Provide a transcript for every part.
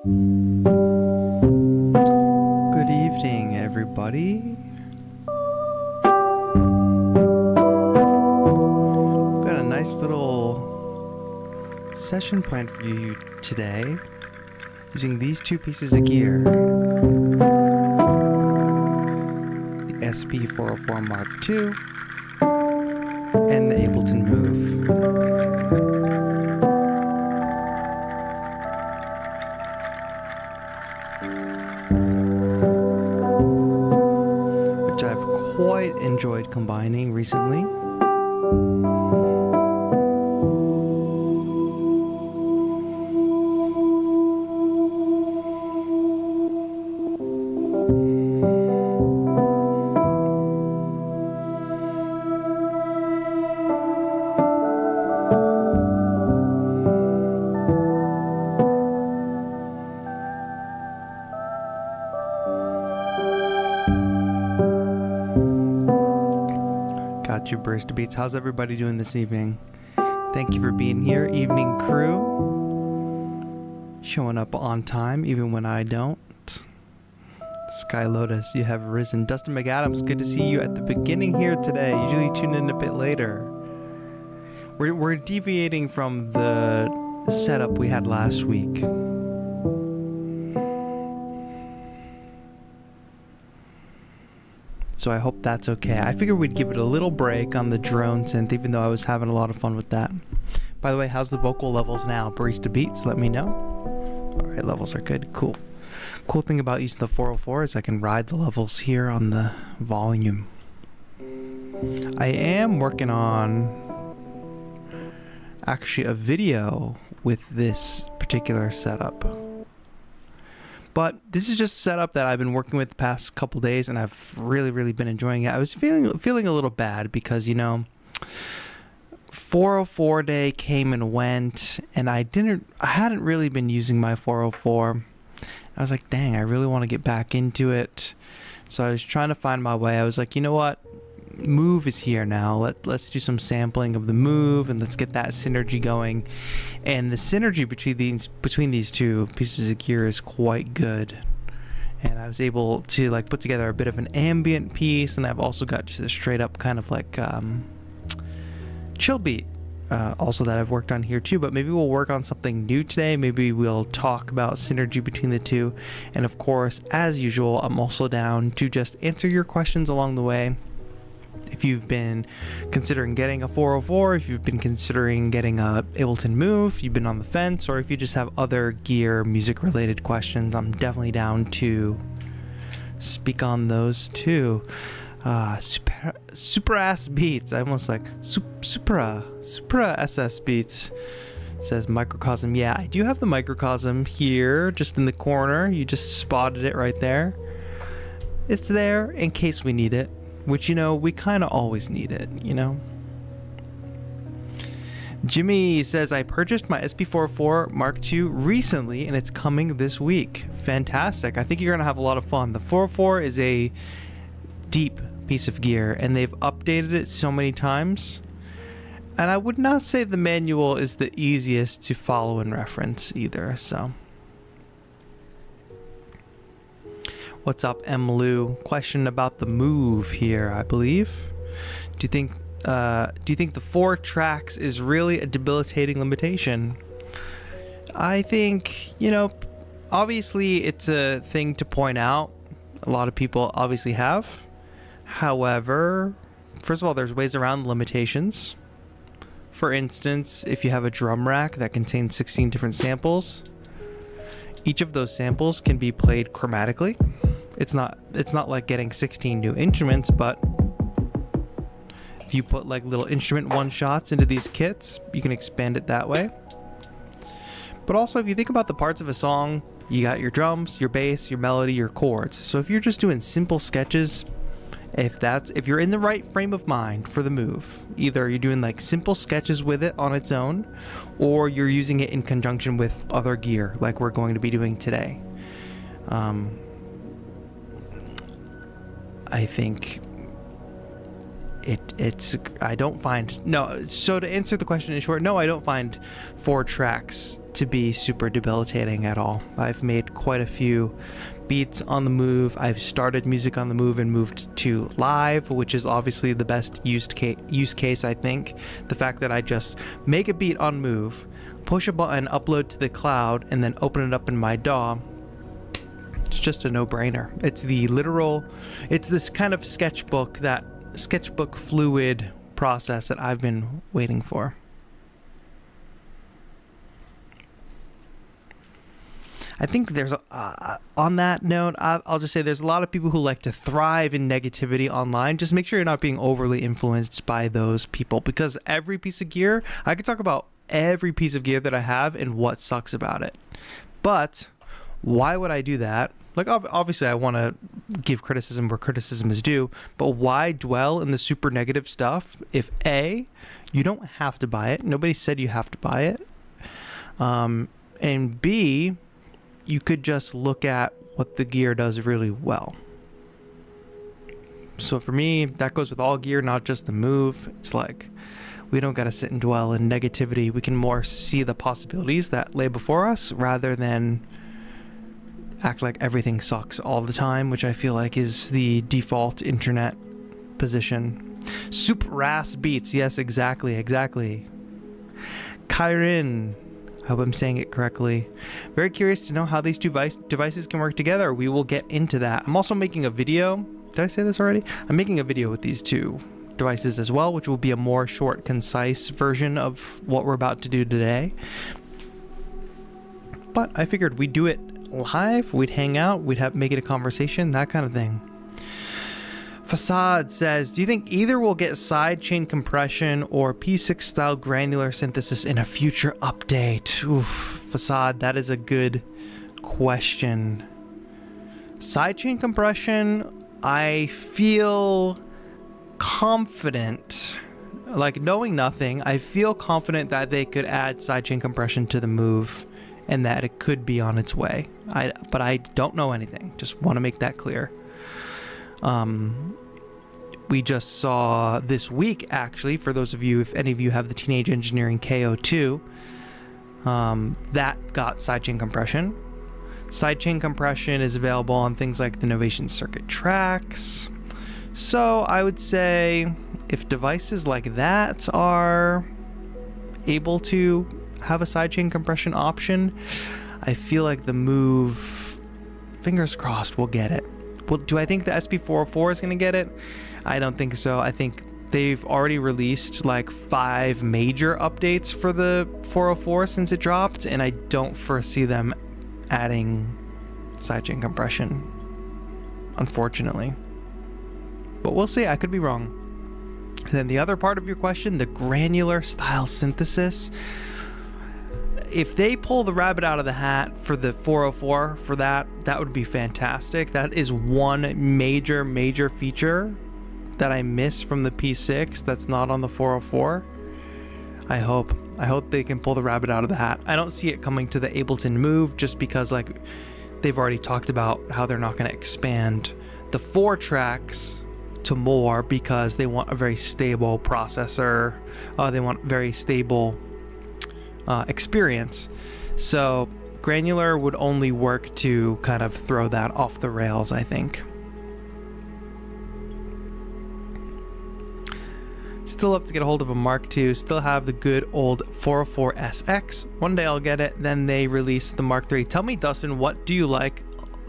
Good evening, everybody. Got a nice little session planned for you today using these two pieces of gear. The SP404MK2 and the Ableton Move. Which I've quite enjoyed combining recently. Got you, Burst Beats. How's everybody doing this evening? Thank you for being here, evening crew. Showing up on time, even when I don't. Sky Lotus, you have risen. Dustin McAdams, good to see you at the beginning here today. Usually tune in a bit later. We're deviating from the setup we had last week. So I hope that's okay. I figured we'd give it a little break on the drone synth, even though I was having a lot of fun with that. By the way, how's the vocal levels now? Barista Beats, let me know. Alright, levels are good. Cool. Cool thing about using the 404 is I can ride the levels here on the volume. I am working on actually a video with this particular setup. But this is just a setup that I've been working with the past couple days, and I've really been enjoying it. I was feeling a little bad because, you know, 404 day came and went, and I hadn't really been using my 404. I was like, dang, I really want to get back into it. So I was trying to find my way. I was like, you know what? Move is here now. Let's do some sampling of the Move, and let's get that synergy going. And the synergy between these two pieces of gear is quite good. And I was able to like put together a bit of an ambient piece, and I've also got just a straight up kind of like chill beat also that I've worked on here too. But maybe we'll work on something new today. Maybe we'll talk about synergy between the two. And of course, as usual, I'm also down to just answer your questions along the way. If you've been considering getting a 404, if you've been considering getting a Ableton Move, you've been on the fence, or if you just have other gear, music related questions, I'm definitely down to speak on those too. Super ass beats. I almost like Supra SS beats. Says microcosm. Yeah, I do have the microcosm here, just in the corner. You just spotted it right there. It's there in case we need it. Which, you know, we kind of always need it, you know? Jimmy says, I purchased my SP404MK2 recently, and it's coming this week. Fantastic. I think you're going to have a lot of fun. The 404 is a deep piece of gear, and they've updated it so many times. And I would not say the manual is the easiest to follow and reference either, so... What's up, M. Lou? Question about the Move here, I believe. Do you think the 4 tracks is really a debilitating limitation? I think, you know, obviously it's a thing to point out. A lot of people obviously have. However, first of all, there's ways around the limitations. For instance, if you have a drum rack that contains 16 different samples, each of those samples can be played chromatically. It's not like getting 16 new instruments, but if you put like little instrument one-shots into these kits, you can expand it that way. But also, if you think about the parts of a song, you got your drums, your bass, your melody, your chords. So if you're just doing simple sketches, if you're in the right frame of mind for the Move, either you're doing like simple sketches with it on its own, or you're using it in conjunction with other gear like we're going to be doing today. I think I don't find, no, so to answer the question in short, no, I don't find 4 tracks to be super debilitating at all. I've made quite a few beats on the move. I've started music on the move and moved to live, which is obviously the best use case, I think. The fact that I just make a beat on move, push a button, upload to the cloud, and then open it up in my DAW. It's just a no-brainer. It's this kind of sketchbook fluid process that I've been waiting for. I think there's, on that note, I'll just say there's a lot of people who like to thrive in negativity online. Just make sure you're not being overly influenced by those people, because every piece of gear, I could talk about every piece of gear that I have and what sucks about it. But why would I do that? Like, obviously I want to give criticism where criticism is due, but why dwell in the super negative stuff if A, you don't have to buy it, nobody said you have to buy it, and B, you could just look at what the gear does really well. So for me, that goes with all gear, not just the move. It's like, we don't got to sit and dwell in negativity. We can more see the possibilities that lay before us rather than act like everything sucks all the time, which I feel like is the default internet position. Super Ras Beats. Yes, exactly. Kyrin. I hope I'm saying it correctly. Very curious to know how these two devices can work together. We will get into that. I'm also making a video. Did I say this already? I'm making a video with these two devices as well, which will be a more short, concise version of what we're about to do today. But I figured we'd do it live, we'd hang out, we'd make it a conversation, that kind of thing. Facade says, do you think either will get sidechain compression or P6 style granular synthesis in a future update? Oof, Facade, that is a good question. Sidechain compression, I feel confident, like knowing nothing, I feel confident that they could add sidechain compression to the move and that it could be on its way. But I don't know anything. Just want to make that clear. We just saw this week, actually, for those of you, if any of you have the Teenage Engineering KO2, that got sidechain compression. Sidechain compression is available on things like the Novation Circuit tracks. So I would say if devices like that are able to have a sidechain compression option, I feel like the move, fingers crossed, will get it. Well, do I think the SP404 is going to get it? I don't think so. I think they've already released like 5 major updates for the 404 since it dropped, and I don't foresee them adding sidechain compression, unfortunately. But we'll see. I could be wrong. And then the other part of your question, the granular style synthesis. If they pull the rabbit out of the hat for the 404 for that would be fantastic. That is one major feature that I miss from the P6 that's not on the 404. I hope they can pull the rabbit out of the hat. I don't see it coming to the Ableton Move just because, like, they've already talked about how they're not going to expand the 4 tracks to more because they want a very stable processor. They want very stable experience. So granular would only work to kind of throw that off the rails, I think. Still have to get a hold of a Mark II. Still have the good old 404SX. One day I'll get it. Then they release the Mark III. Tell me, Dustin, what do you like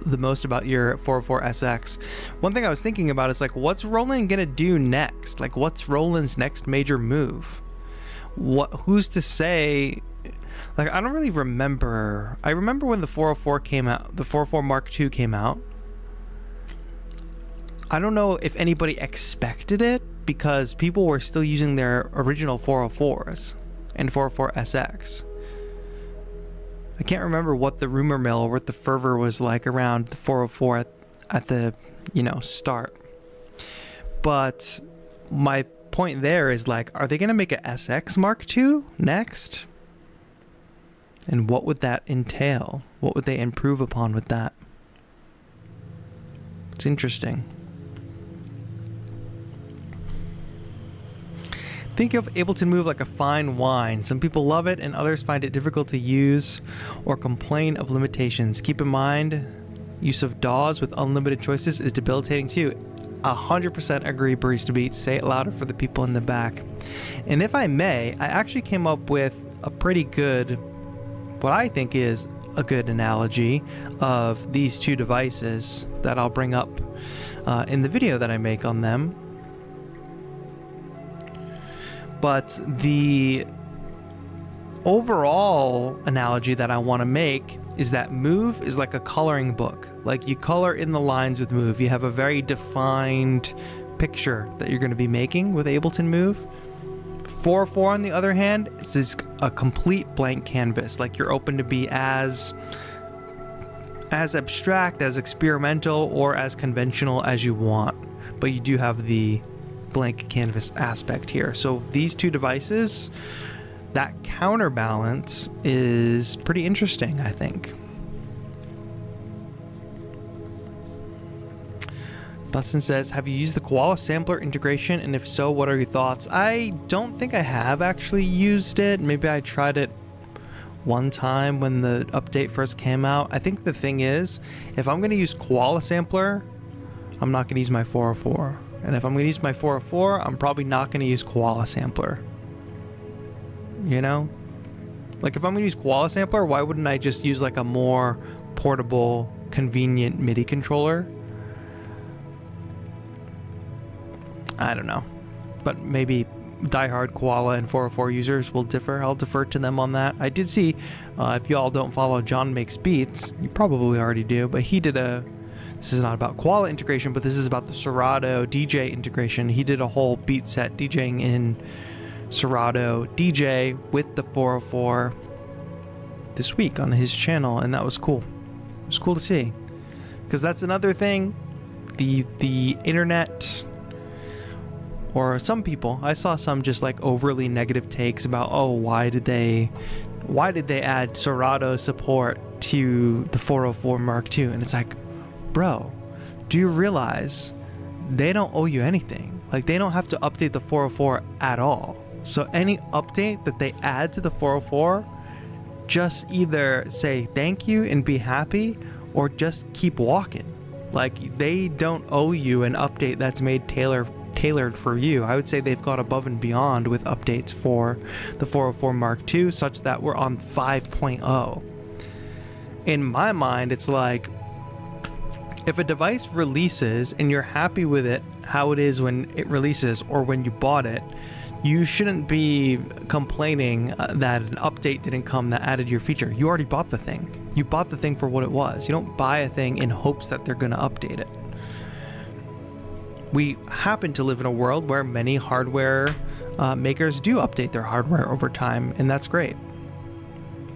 the most about your 404SX? One thing I was thinking about is, like, what's Roland gonna do next? Like, what's Roland's next major move? Who's to say? Like, I don't really remember. I remember when the 404 came out, the 404 Mark II came out. I don't know if anybody expected it because people were still using their original 404s and 404SX. I can't remember what the rumor mill or what the fervor was like around the 404 at the, start. But my point there is, like, are they going to make a SX Mark II next? And what would that entail? What would they improve upon with that? It's interesting. Think of Ableton Move like a fine wine. Some people love it and others find it difficult to use or complain of limitations. Keep in mind, use of DAWs with unlimited choices is debilitating too. 100% agree, Barista Beats. Say it louder for the people in the back. And if I may, I actually came up with a pretty good, what I think is a good analogy of these two devices that I'll bring up in the video that I make on them. But the overall analogy that I want to make is that Move is like a coloring book. Like, you color in the lines with Move. You have a very defined picture that you're going to be making with Ableton Move. 404 on the other hand, is a complete blank canvas. Like, you're open to be as abstract, as experimental, or as conventional as you want. But you do have the blank canvas aspect here. So these two devices, that counterbalance is pretty interesting, I think. Dustin says, have you used the Koala sampler integration? And if so, what are your thoughts? I don't think I have actually used it. Maybe I tried it one time when the update first came out. I think the thing is, if I'm going to use Koala sampler, I'm not going to use my 404. And if I'm going to use my 404, I'm probably not going to use Koala sampler. You know? Like, if I'm going to use Koala sampler, why wouldn't I just use like a more portable, convenient MIDI controller? I don't know. But maybe diehard Koala and 404 users will differ. I'll defer to them on that. I did see, if y'all don't follow John Makes Beats, you probably already do, but he did this is not about Koala integration, but this is about the Serato DJ integration. He did a whole beat set DJing in Serato DJ with the 404 this week on his channel, and that was cool. It was cool to see, because that's another thing. The internet, or some people, I saw some just like overly negative takes about, oh, why did they add Serato support to the 404 Mark II? And it's like, bro, do you realize they don't owe you anything? Like, they don't have to update the 404 at all. So any update that they add to the 404, just either say thank you and be happy, or just keep walking. Like, they don't owe you an update that's made tailored for you. I would say they've gone above and beyond with updates for the 404 Mark II, such that we're on 5.0. In my mind, it's like, if a device releases and you're happy with it how it is when it releases or when you bought it, you shouldn't be complaining that an update didn't come that added your feature. You already bought the thing. You bought the thing for what it was. You don't buy a thing in hopes that they're going to update it. We happen to live in a world where many hardware makers do update their hardware over time, and that's great.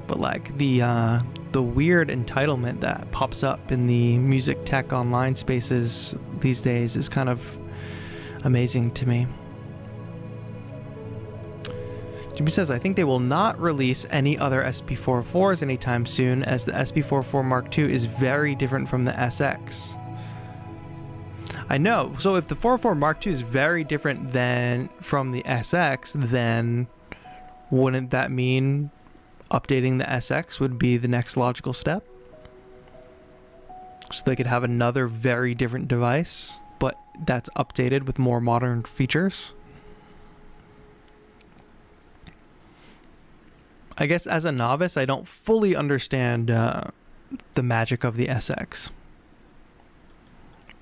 But like the weird entitlement that pops up in the music tech online spaces these days is kind of amazing to me. Jimmy says, I think they will not release any other SP404s anytime soon, as the SP404 Mark II is very different from the SX. I know. So if the 404 Mark II is very different from the SX, then wouldn't that mean updating the SX would be the next logical step? So they could have another very different device, but that's updated with more modern features. I guess as a novice, I don't fully understand the magic of the SX.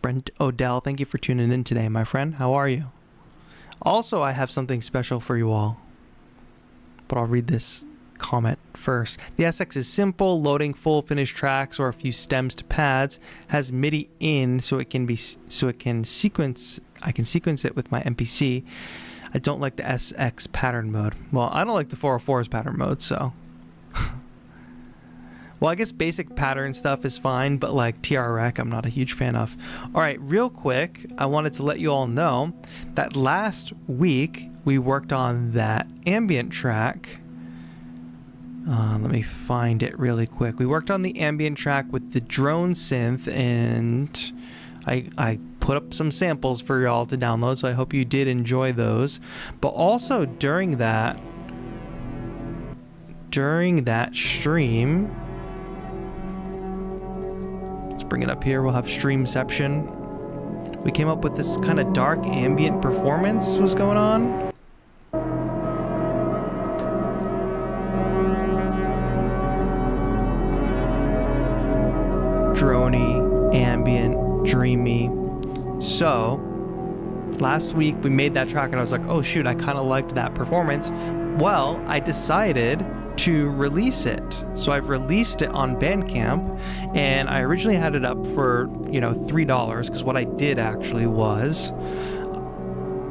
Brent Odell, thank you for tuning in today, my friend. How are you? Also, I have something special for you all, but I'll read this comment first. The SX is simple, loading full finished tracks or a few stems to pads, has MIDI in so I can sequence it with my MPC. I don't like the SX pattern mode. Well, I don't like the 404's pattern mode, so well, I guess basic pattern stuff is fine, but like TRREC, I'm not a huge fan of. All right, real quick, I wanted to let you all know that last week we worked on that ambient track. Let me find it really quick. We worked on the ambient track with the drone synth, and I put up some samples for y'all to download, so I hope you did enjoy those. But also during that stream, let's bring it up here, we'll have Streamception. We came up with this kind of dark ambient performance was going on. Droney, ambient, dreamy. So last week we made that track and I was like, oh shoot, I kind of liked that performance. Well, I decided to release it. So I've released it on Bandcamp, and I originally had it up for, $3, because what I did actually was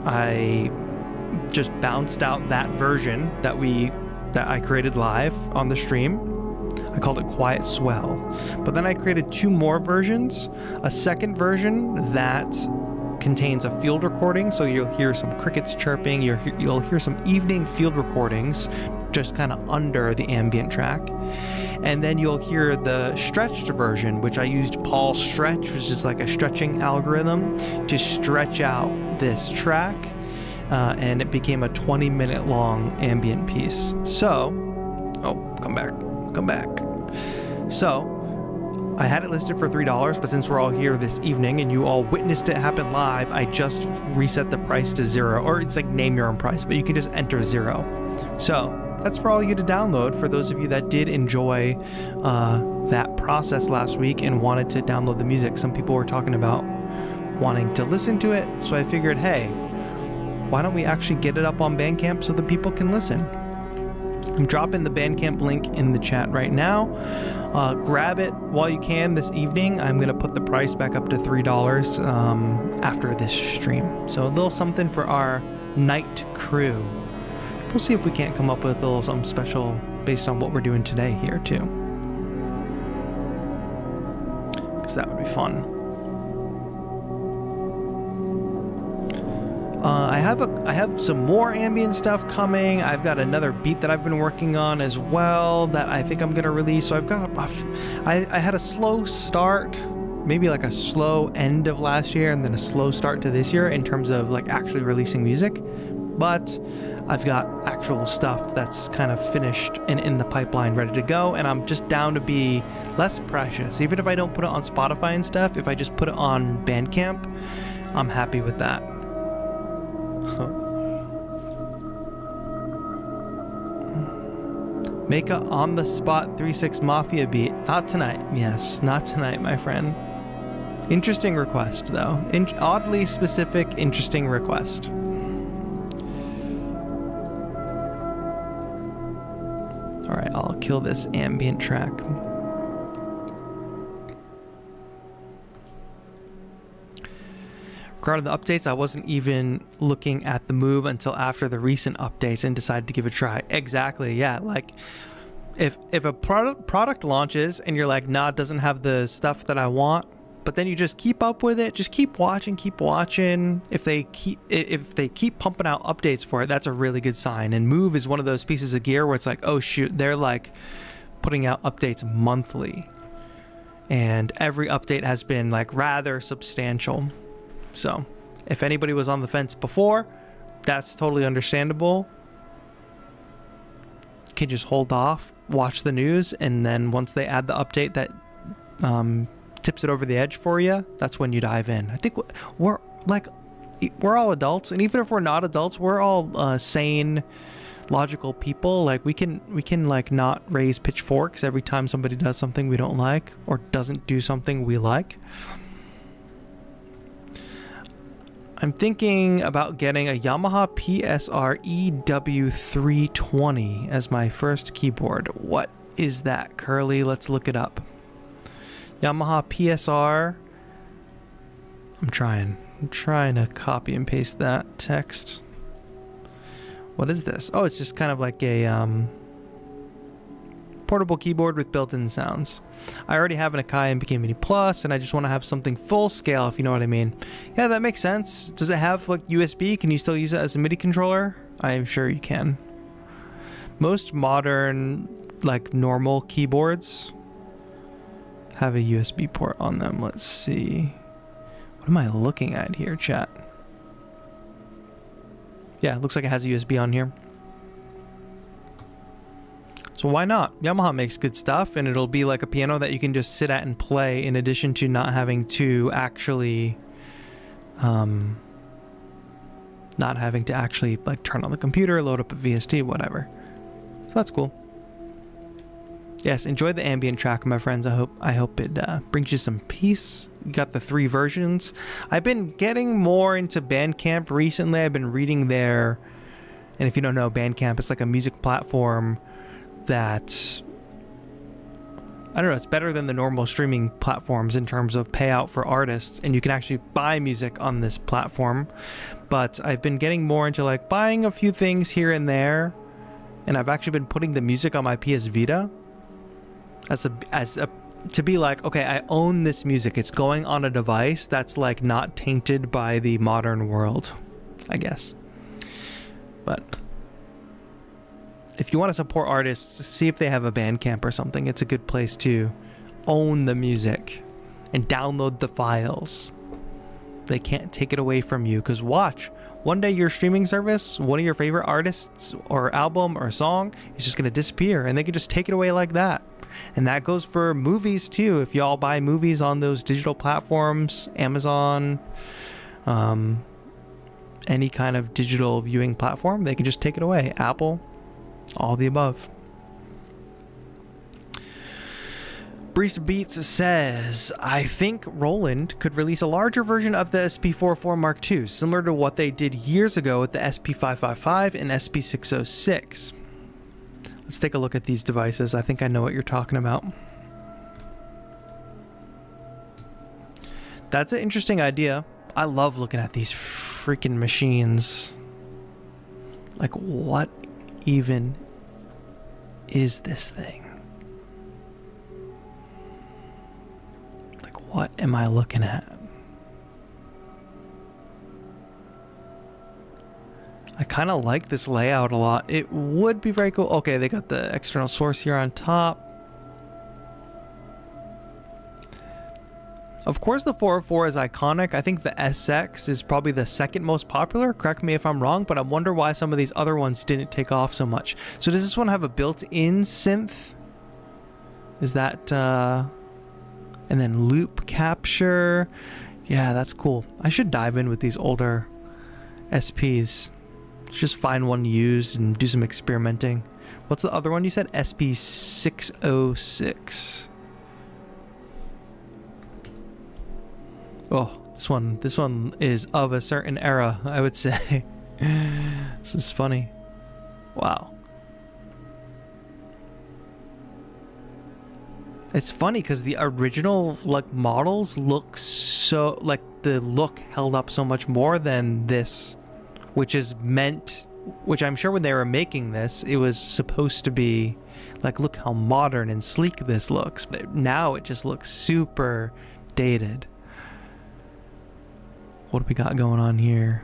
I just bounced out that version that I created live on the stream. I called it Quiet Swell. But then I created 2 more versions. A second version that contains a field recording, so you'll hear some crickets chirping, you'll hear some evening field recordings just kind of under the ambient track. And then you'll hear the stretched version, which I used Paul Stretch, which is like a stretching algorithm to stretch out this track, and it became a 20-minute long ambient piece. So, come back. So I had it listed for $3, but since we're all here this evening and you all witnessed it happen live, I just reset the price to 0, or it's like name your own price, but you can just enter 0. So that's for all you to download, for those of you that did enjoy that process last week and wanted to download the music. Some people were talking about wanting to listen to it, so I figured, hey, why don't we actually get it up on Bandcamp so the people can listen? I'm dropping the Bandcamp link in the chat right now. Grab it while you can this evening. I'm going to put the price back up to $3 after this stream. So a little something for our night crew. We'll see if we can't come up with a little something special based on what we're doing today here too, because that would be fun. I have some more ambient stuff coming. I've got another beat that I've been working on as well that I think I'm gonna release. So I had a slow start, maybe like a slow end of last year and then a slow start to this year in terms of like actually releasing music. But I've got actual stuff that's kind of finished and in the pipeline ready to go, and I'm just down to be less precious. Even if I don't put it on Spotify and stuff, if I just put it on Bandcamp, I'm happy with that. Make a on-the-spot 3-6 Mafia beat. Not tonight. Yes, not tonight, my friend. Interesting request, though. Oddly specific, interesting request. Alright, I'll kill this ambient track. Regarding the updates, I wasn't even looking at the move until after the recent updates and decided to give it a try. Exactly, yeah. Like, if a product launches and you're like, nah, it doesn't have the stuff that I want, but then you just keep up with it, just keep watching. If they keep pumping out updates for it, that's a really good sign. And Move is one of those pieces of gear where it's like, oh shoot, they're like putting out updates monthly, and every update has been like rather substantial. So if anybody was on the fence before, that's totally understandable. You can just hold off, watch the news, and then once they add the update that tips it over the edge for you, that's when you dive in. I think we're all adults, and even if we're not adults, we're all sane, logical people. Like we can like not raise pitchforks every time somebody does something we don't like or doesn't do something we like. I'm thinking about getting a Yamaha PSR EW320 as my first keyboard. What is that, Curly? Let's look it up. Yamaha PSR. I'm trying to copy and paste that text. What is this? Oh, it's just kind of like a portable keyboard with built-in sounds. I already have an Akai MPK Mini Plus, and I just want to have something full scale, if you know what I mean. Yeah, that makes sense. Does it have like USB? Can you still use it as a MIDI controller? I am sure you can. Most modern, like normal keyboards have a USB port on them. Let's see. What am I looking at here, chat? Yeah, it looks like it has a USB on here. So why not? Yamaha makes good stuff, and it'll be like a piano that you can just sit at and play, in addition to not having to actually like turn on the computer, load up a VST, whatever. So that's cool. Yes, enjoy the ambient track, my friends. I hope it brings you some peace. You got the 3 versions. I've been getting more into Bandcamp recently. I've been reading there, and if you don't know, Bandcamp is like a music platform that, I don't know, it's better than the normal streaming platforms in terms of payout for artists, and you can actually buy music on this platform. But I've been getting more into like buying a few things here and there, and I've actually been putting the music on my PS Vita to be like, okay, I own this music. It's going on a device that's like not tainted by the modern world, I guess. But if you want to support artists, see if they have a Bandcamp or something. It's a good place to own the music and download the files. They can't take it away from you, because watch, one day your streaming service, one of your favorite artists or album or song is just going to disappear, and they can just take it away like that. And that goes for movies too. If y'all buy movies on those digital platforms, Amazon, any kind of digital viewing platform, they can just take it away. Apple, all the above. Breeze Beats says, I think Roland could release a larger version of the SP404 MK2, similar to what they did years ago with the SP555 and SP606. Let's take a look at these devices. I think I know what you're talking about. That's an interesting idea. I love looking at these freaking machines. Like, what even is this thing? Like, what am I looking at? I kind of like this layout a lot. It would be very cool. Okay, they got the external source here on top. Of course, the 404 is iconic. I think the SX is probably the second most popular. Correct me if I'm wrong, but I wonder why some of these other ones didn't take off so much. So does this one have a built-in synth? Is that... and then loop capture. Yeah, that's cool. I should dive in with these older SPs. Just find one used and do some experimenting. What's the other one you said? SP606. Oh, this one is of a certain era, I would say. This is funny. Wow. It's funny because the original like models look so, like the look held up so much more than this, which is meant, which I'm sure when they were making this, it was supposed to be like, look how modern and sleek this looks. But now it just looks super dated. What do we got going on here?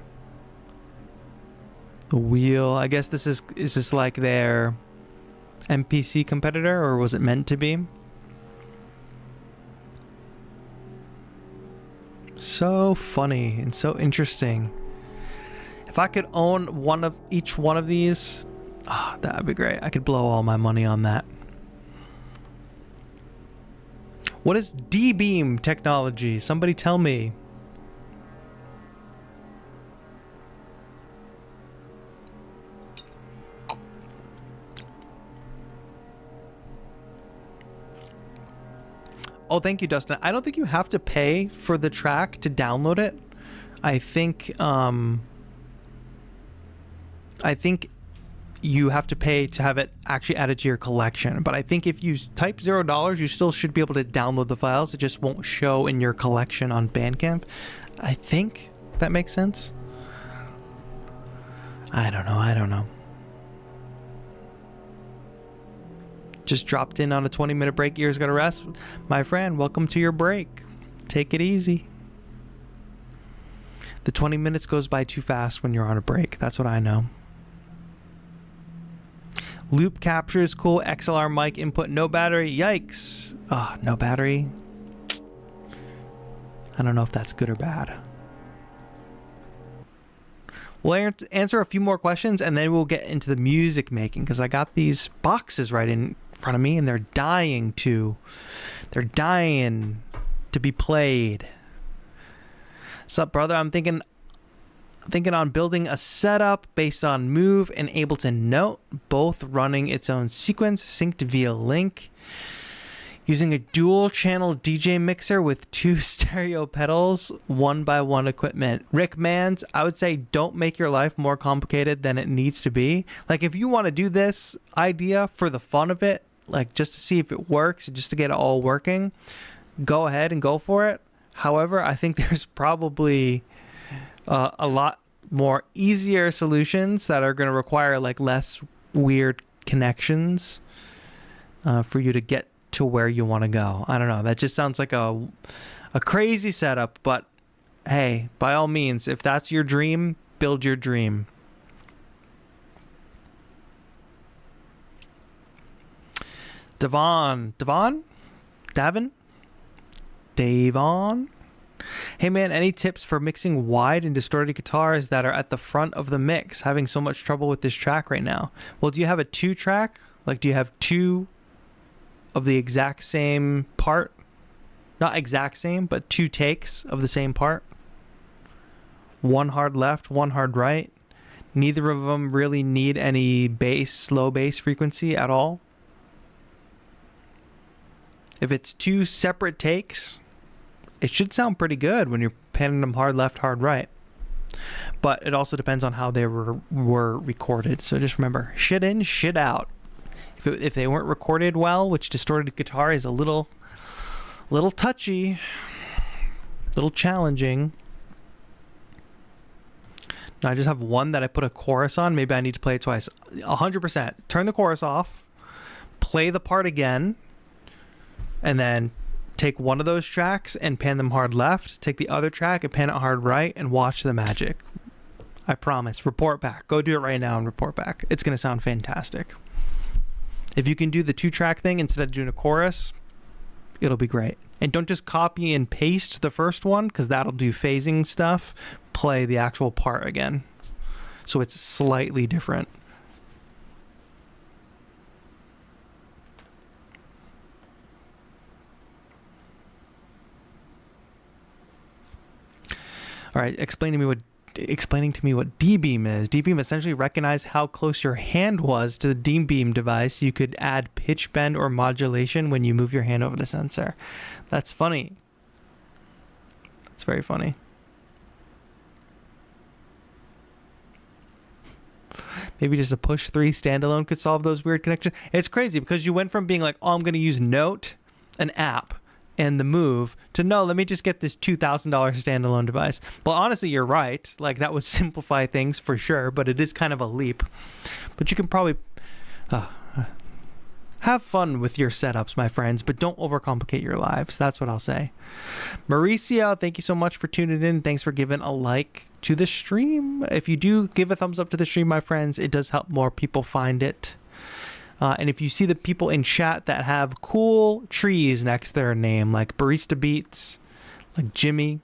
The wheel. I guess this is this like their MPC competitor, or was it meant to be? So funny and so interesting. If I could own each one of these, that would be great. I could blow all my money on that. What is D-beam technology? Somebody tell me. Oh, thank you, Dustin. I don't think you have to pay for the track to download it. I think you have to pay to have it actually added to your collection. But I think if you type $0, you still should be able to download the files. It just won't show in your collection on Bandcamp. I think that makes sense. I don't know. Just dropped in on a 20-minute break. Ears gotta rest. My friend, welcome to your break. Take it easy. The 20 minutes goes by too fast when you're on a break. That's what I know. Loop capture is cool. XLR mic input, no battery. Yikes. No battery. I don't know if that's good or bad. We'll answer a few more questions and then we'll get into the music making, because I got these boxes right in front of me and they're dying to be played. What's up, brother? I'm thinking on building a setup based on Move and Ableton Note, both running its own sequence synced via link. Using a dual channel DJ mixer with 2 stereo pedals, 1x1 equipment. Rick Mans, I would say don't make your life more complicated than it needs to be. Like, if you want to do this idea for the fun of it, like just to see if it works, just to get it all working, go ahead and go for it. However, I think there's probably a lot more easier solutions that are going to require like less weird connections for you to get to where you want to go. I don't know. That just sounds like a crazy setup, but hey, by all means, if that's your dream, build your dream. Davon. Hey man, any tips for mixing wide and distorted guitars that are at the front of the mix? Having so much trouble with this track right now. Well, do you have a 2-track? Like, do you have 2 of the exact same part? Not exact same, but 2 takes of the same part? 1 hard left, 1 hard right. Neither of them really need any bass, slow bass frequency at all. If it's 2 separate takes, it should sound pretty good when you're panning them hard left, hard right. But it also depends on how they were recorded. So just remember, shit in, shit out. If they weren't recorded well, which distorted guitar is a little touchy, little challenging. Now I just have one that I put a chorus on. Maybe I need to play it twice. 100%. Turn the chorus off, play the part again, and then take one of those tracks and pan them hard left, take the other track and pan it hard right, and watch the magic. I promise. Report back. Go do it right now and report back. It's going to sound fantastic. If you can do the 2-track thing instead of doing a chorus, it'll be great. And don't just copy and paste the first one, because that'll do phasing stuff. Play the actual part again, so it's slightly different. All right, explaining to me what D-beam is. D-beam essentially recognizes how close your hand was to the D-beam device. You could add pitch bend or modulation when you move your hand over the sensor. That's funny. That's very funny. Maybe just a push 3 standalone could solve those weird connections. It's crazy because you went from being like, oh, I'm going to use Note, an app, and the Move, to no, let me just get this $2,000 standalone device. Well, honestly, you're right. Like, that would simplify things for sure, but it is kind of a leap. But you can probably have fun with your setups, my friends, but don't overcomplicate your lives. That's what I'll say. Mauricio, thank you so much for tuning in. Thanks for giving a like to the stream. If you do give a thumbs up to the stream, my friends, it does help more people find it. And if you see the people in chat that have cool trees next to their name, like Barista Beats, like Jimmy,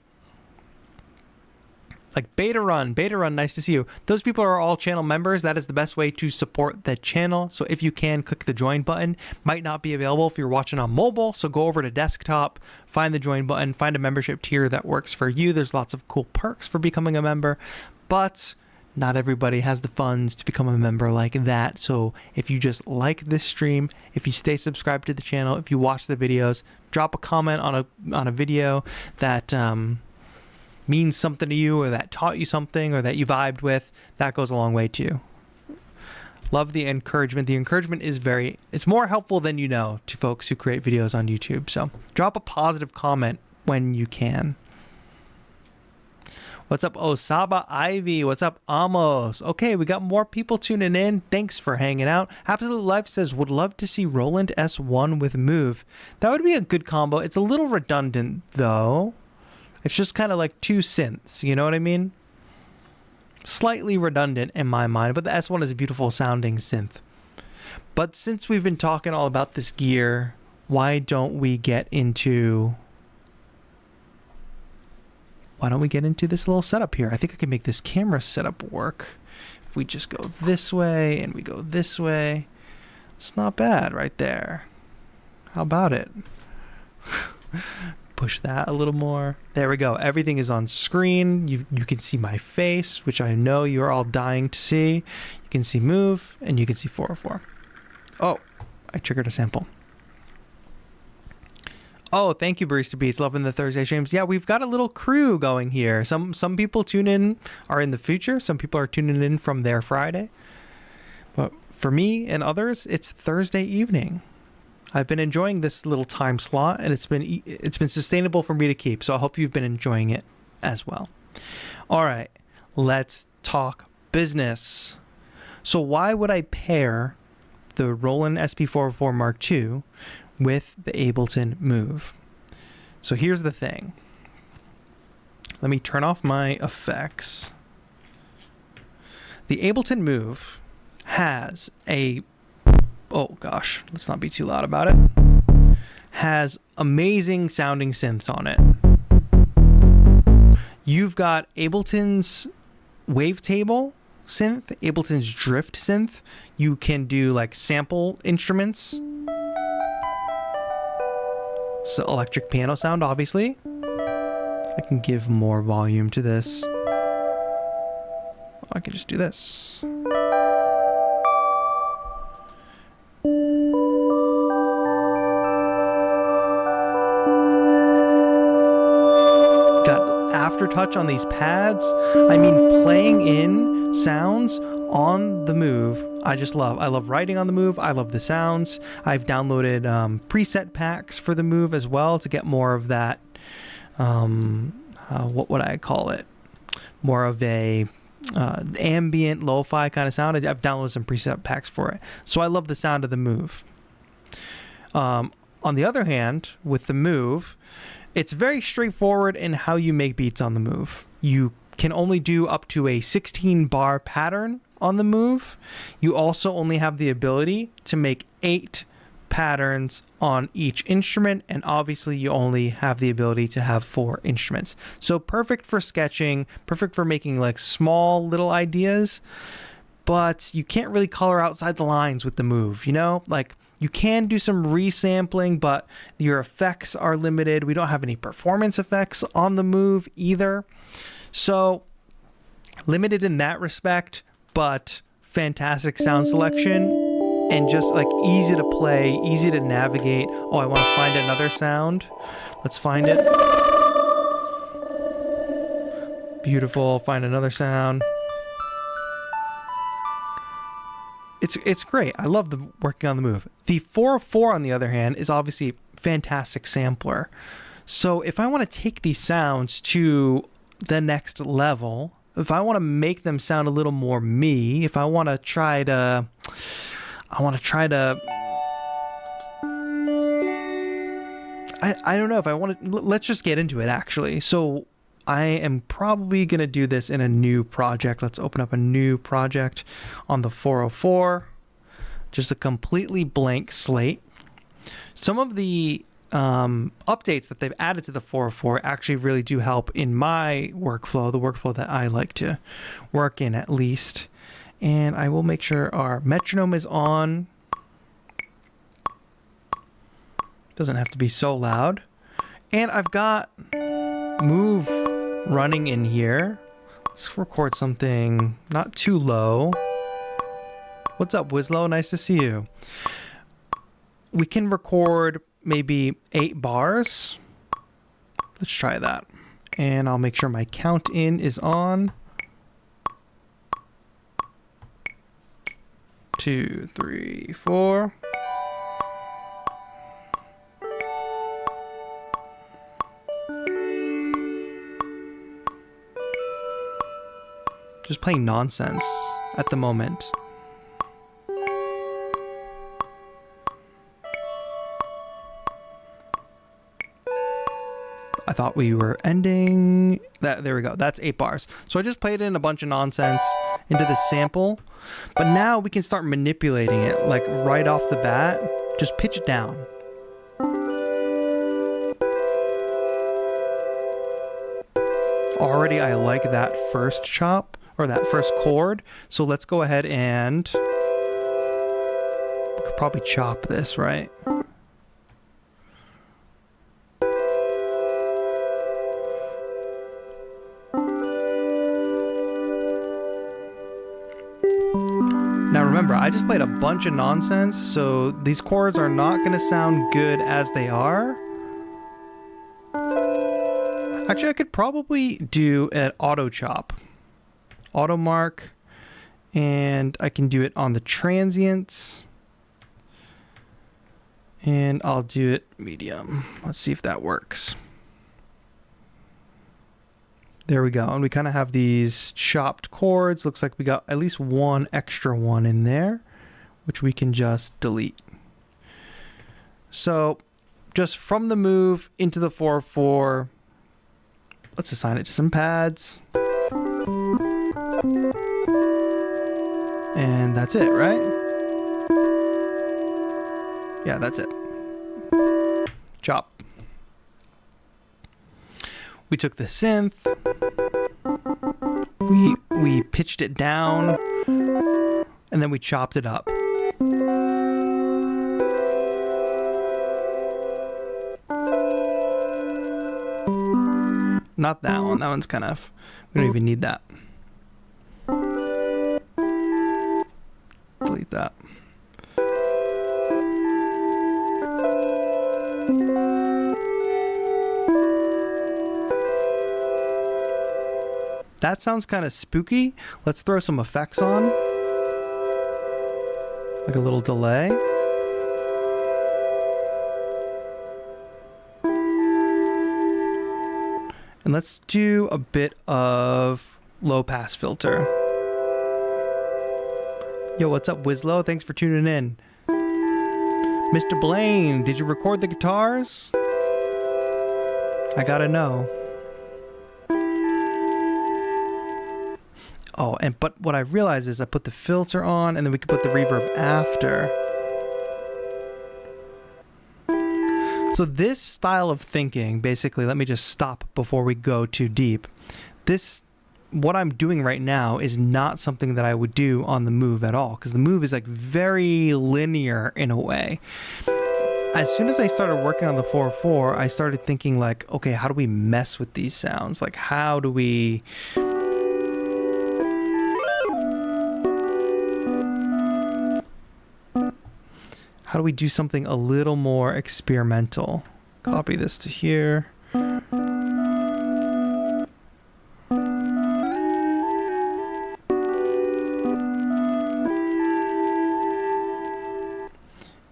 like Beta Run, nice to see you. Those people are all channel members. That is the best way to support the channel. So if you can, click the join button. Might not be available if you're watching on mobile. So go over to desktop, find the join button, find a membership tier that works for you. There's lots of cool perks for becoming a member, but not everybody has the funds to become a member like that. So if you just like this stream, if you stay subscribed to the channel, if you watch the videos, drop a comment on a video that means something to you, or that taught you something, or that you vibed with, that goes a long way too. Love the encouragement. The encouragement is it's more helpful than you know to folks who create videos on YouTube. So drop a positive comment when you can. What's up, Osaba Ivy? What's up, Amos? Okay, we got more people tuning in. Thanks for hanging out. Absolute Life says, would love to see Roland S1 with Move. That would be a good combo. It's a little redundant, though. It's just kind of like 2 synths, you know what I mean? Slightly redundant in my mind, but the S1 is a beautiful sounding synth. But since we've been talking all about this gear, why don't we get into why don't we get into this little setup here? I think I can make this camera setup work. If we just go this way and we go this way, it's not bad right there. How about it? Push that a little more. There we go. Everything is on screen. You can see my face, which I know you're all dying to see. You can see move, and you can see 404. Oh, I triggered a sample. Oh, thank you, Barista Beats. Loving the Thursday streams. Yeah, we've got a little crew going here. Some people tune in are in the future. Some people are tuning in from their Friday. But for me and others, it's Thursday evening. I've been enjoying this little time slot, and it's been sustainable for me to keep. So I hope you've been enjoying it as well. All right, let's talk business. So why would I pair the Roland SP404MK2 with the Ableton Move? So here's the thing. Let me turn off my effects. The Ableton Move has a, oh gosh, let's not be too loud about it, has amazing sounding synths on it. You've got Ableton's wavetable synth, Ableton's drift synth. You can do like sample instruments. So electric piano sound, obviously. I can give more volume to this. I can just do this. Got aftertouch on these pads. I mean, playing in sounds on the Move, I just love. I love writing on the Move. I love the sounds. I've downloaded preset packs for the Move as well to get more of that, what would I call it? More of a ambient lo-fi kind of sound. I've downloaded some preset packs for it. So I love the sound of the Move. On the other hand, with the Move, it's very straightforward in how you make beats on the Move. You can only do up to a 16 bar pattern on the Move. You also only have the ability to make 8 patterns on each instrument, and obviously you only have the ability to have 4 instruments. So perfect for sketching, perfect for making like small little ideas, but you can't really color outside the lines with the Move, you know? Like, you can do some resampling, but your effects are limited. We don't have any performance effects on the Move either. So limited in that respect, but fantastic sound selection and just like easy to play, easy to navigate. Oh, I want to find another sound. Let's find it. Beautiful. Find another sound. It's great. I love the working on the Move. The 404, on the other hand, is obviously a fantastic sampler. So if I want to take these sounds to the next level, if I want to make them sound a little more me, if I want to try to, I don't know if I want to, let's just get into it actually. So I am probably going to do this in a new project. Let's open up a new project on the 404. Just a completely blank slate. Some of the updates that they've added to the 404 actually really do help in my workflow, the workflow that I like to work in at least. And I will make sure our metronome is on. Doesn't have to be so loud. And I've got Move running in here. Let's record something not too low. What's up, Wislow? Nice to see you. We can record maybe 8 bars. Let's try that. And I'll make sure my count in is on. 2, 3, 4. Just playing nonsense at the moment. I thought we were ending that. There we go. That's 8 bars. So I just played in a bunch of nonsense into the sample, but now we can start manipulating it like right off the bat. Just pitch it down. already I like that first chop, or that first chord. So let's go ahead and we could probably chop this, right? Now remember, I just played a bunch of nonsense, so these chords are not going to sound good as they are. Actually, I could probably do an auto chop. Auto mark, and I can do it on the transients. And I'll do it medium. Let's see if that works. There we go. And we kind of have these chopped chords. Looks like we got at least one extra one in there, which we can just delete. So just from the move into the 4/4, let's assign it to some pads. And that's it, right? Yeah, that's it. Chop. We took the synth, we pitched it down, and then we chopped it up. Not that one. That one's kind of, we don't even need that. Delete that. That sounds kind of spooky. Let's throw some effects on. Like a little delay. And let's do a bit of low pass filter. Yo, what's up, Wizlo? Thanks for tuning in. Mr. Blaine, did you record the guitars? I gotta know. Oh, but what I realized is I put the filter on and then we can put the reverb after. So this style of thinking, basically, let me just stop before we go too deep. What I'm doing right now is not something that I would do on the Move at all, because the Move is like very linear in a way. As soon as I started working on the 4/4, I started thinking like, okay, how do we mess with these sounds? Like, how do we do something a little more experimental? Copy this to here.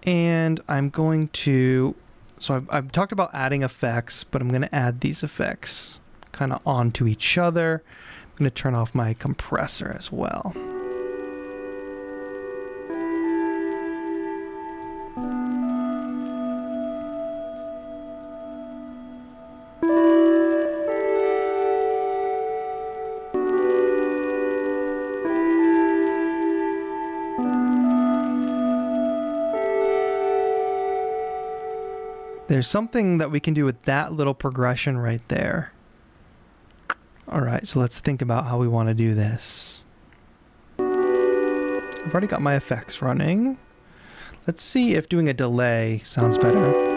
And I'm going to, so I've talked about adding effects, but I'm going to add these effects kind of onto each other. I'm going to turn off my compressor as well. There's something that we can do with that little progression right there. All right, so let's think about how we want to do this. I've already got my effects running. Let's see if doing a delay sounds better.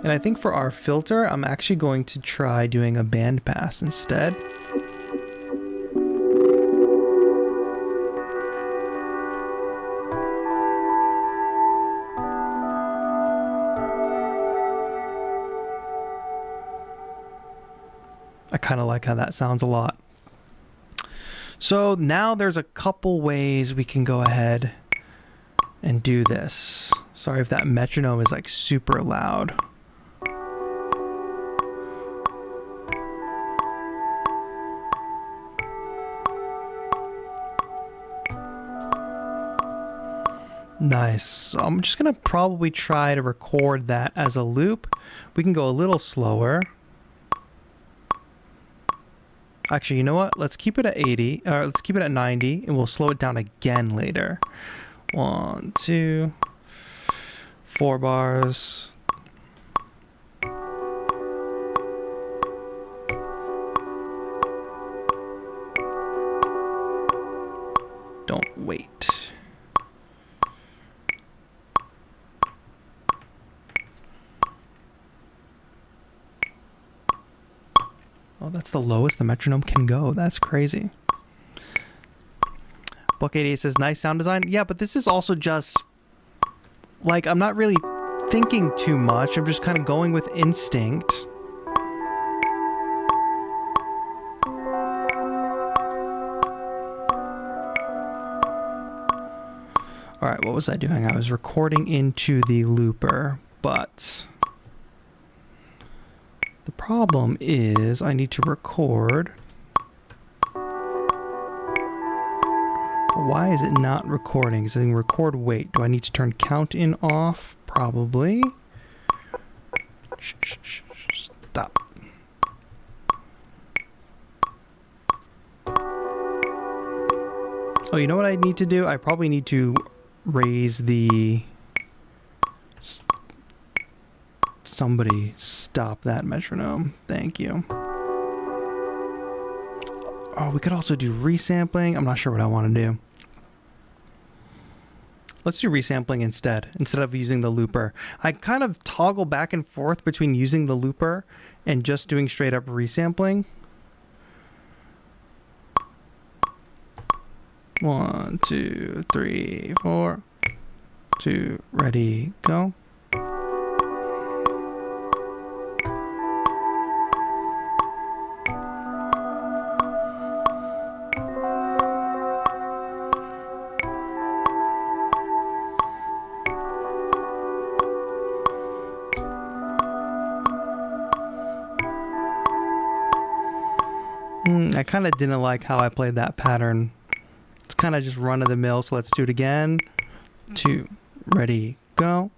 And I think for our filter, I'm actually going to try doing a band pass instead. I kind of like how that sounds a lot. So now there's a couple ways we can go ahead and do this. Sorry if that metronome is like super loud. Nice. So I'm just going to probably try to record that as a loop. We can go a little slower. Actually, you know what? Let's keep it at 80, or let's keep it at 90, and we'll slow it down again later. 1, 2, 4 bars. Don't wait. Oh, that's the lowest the metronome can go. That's crazy. Buck 88 says, nice sound design. Yeah, but this is also just, like, I'm not really thinking too much. I'm just kind of going with instinct. All right, what was I doing? I was recording into the looper, but the problem is I need to record. Why is it not recording? It's saying record wait. Do I need to turn count in off? Probably. Stop. Oh, you know what I need to do? I probably need to raise the... Somebody stop that metronome. Thank you. Oh, we could also do resampling. I'm not sure what I want to do. Let's do resampling instead of using the looper. I kind of toggle back and forth between using the looper and just doing straight up resampling. 1, 2, 3, 4. 2, ready, go. I kind of didn't like how I played that pattern. It's kind of just run of the mill, so let's do it again. 2, ready, go.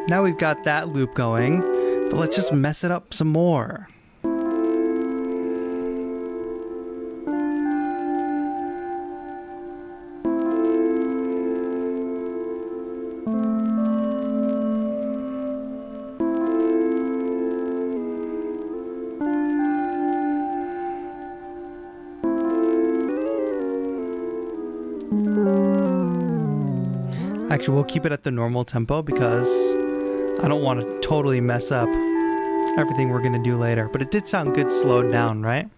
Now we've got that loop going, but let's just mess it up some more. Actually, we'll keep it at the normal tempo because I don't want to totally mess up everything we're going to do later. But it did sound good slowed down, right?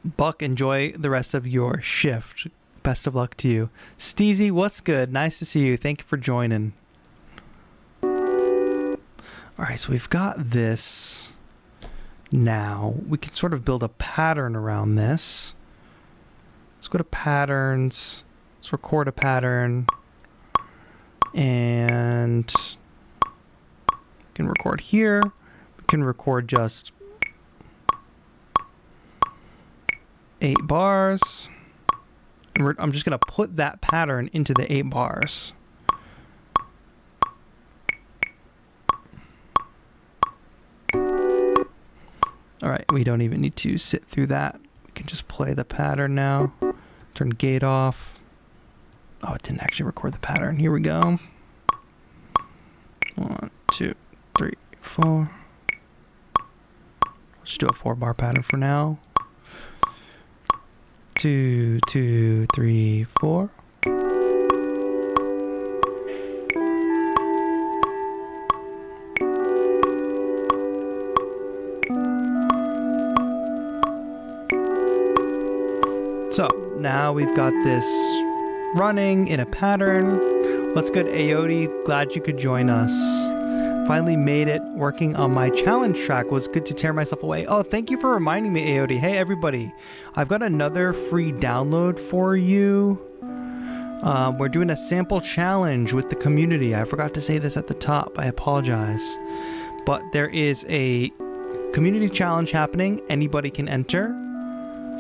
Buck, enjoy the rest of your shift. Best of luck to you. Steezy, what's good? Nice to see you. Thank you for joining. All right, so we've got this now. We can sort of build a pattern around this. Let's go to patterns. Let's record a pattern. And we can record here. We can record just 8 bars. And I'm just going to put that pattern into the 8 bars. All right, we don't even need to sit through that. We can just play the pattern now. Turn gate off. Oh, it didn't actually record the pattern. Here we go. 1, 2, 3, 4. Let's do a 4-bar pattern for now. 2, 2, 3, 4. So now we've got this running in a pattern. What's good, Ayote? Glad you could join us. Finally made it. Working on my challenge track was good to tear myself away. Oh, thank you for reminding me, AOD. Hey, everybody. I've got another free download for you. We're doing a sample challenge with the community. I forgot to say this at the top. I apologize. But there is a community challenge happening. Anybody can enter.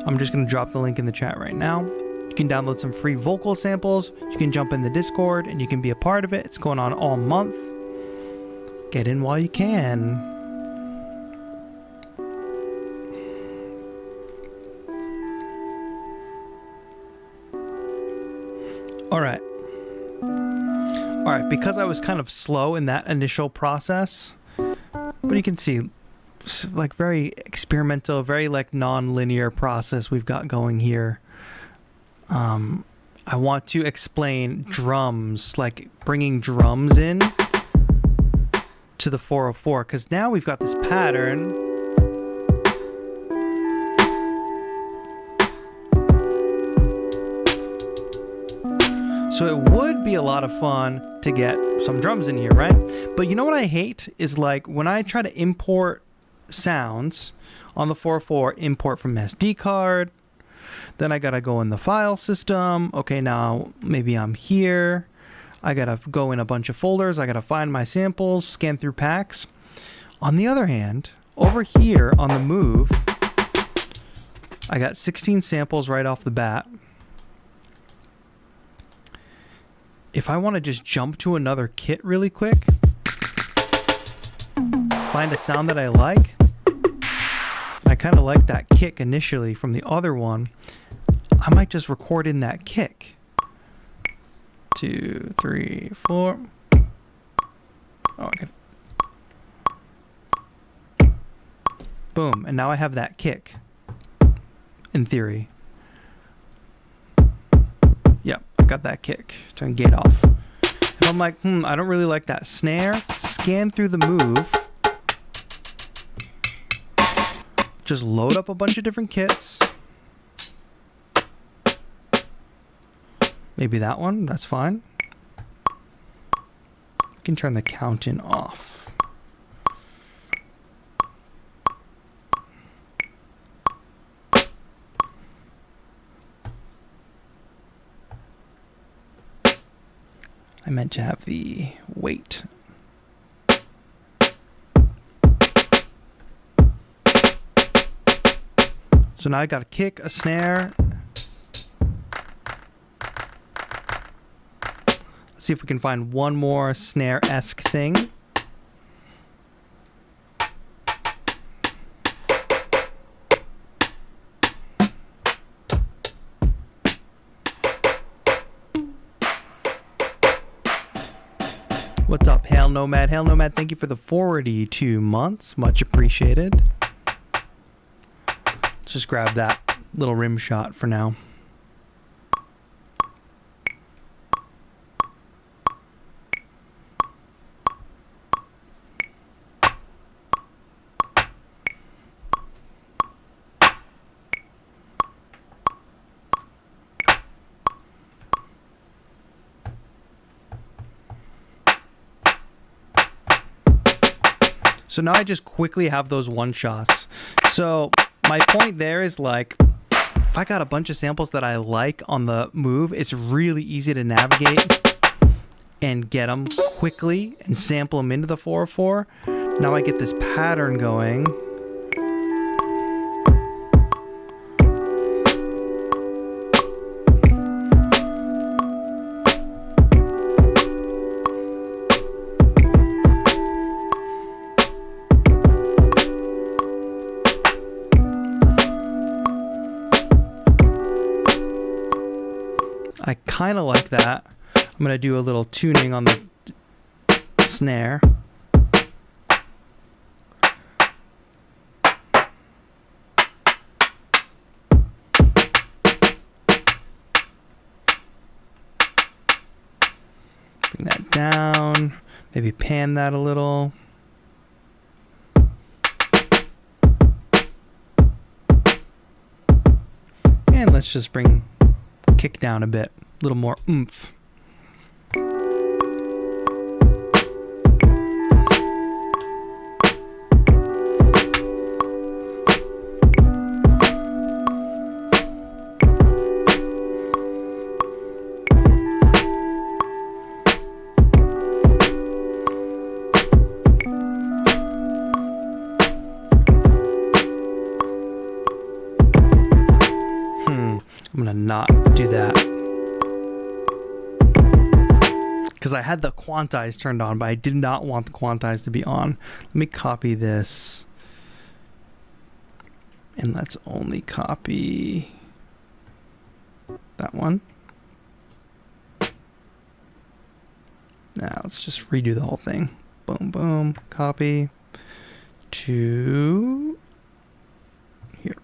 I'm just going to drop the link in the chat right now. You can download some free vocal samples. You can jump in the Discord and you can be a part of it. It's going on all month. Get in while you can. All right. All right, because I was kind of slow in that initial process, but you can see like very experimental, very like non-linear process we've got going here. I want to explain drums, like bringing drums in to the 404, because now we've got this pattern. So it would be a lot of fun to get some drums in here, right? But you know what I hate is like when I try to import sounds on the 404, import from SD card, then I gotta go in the file system. Okay, now maybe I'm here. I gotta go in a bunch of folders. I gotta find my samples, scan through packs. On the other hand, over here on the Move, I got 16 samples right off the bat. If I want to just jump to another kit really quick, find a sound that I like, I kind of like that kick initially from the other one, I might just record in that kick. 2, 3, 4. Oh, okay. Boom, and now I have that kick, in theory. Yep, I got that kick. Turn gate off. If I'm like, I don't really like that snare, scan through the Move. Just load up a bunch of different kits. Maybe that one, that's fine. You can turn the count in off. I meant to have the weight. So now I got a kick, a snare. Let's see if we can find one more snare-esque thing. What's up, Hail Nomad? Hail Nomad, thank you for the 42 months. Much appreciated. Let's just grab that little rim shot for now. So now I just quickly have those one shots. So my point there is like, if I got a bunch of samples that I like on the Move, it's really easy to navigate and get them quickly and sample them into the 404. Now I get this pattern going. I kind of like that. I'm going to do a little tuning on the snare. Bring that down. Maybe pan that a little. And let's just bring kick down a bit, a little more oomph. not do that. Because I had the quantize turned on, but I did not want the quantize to be on. Let me copy this. And let's only copy that one. Now let's just redo the whole thing. Boom, boom, copy to here.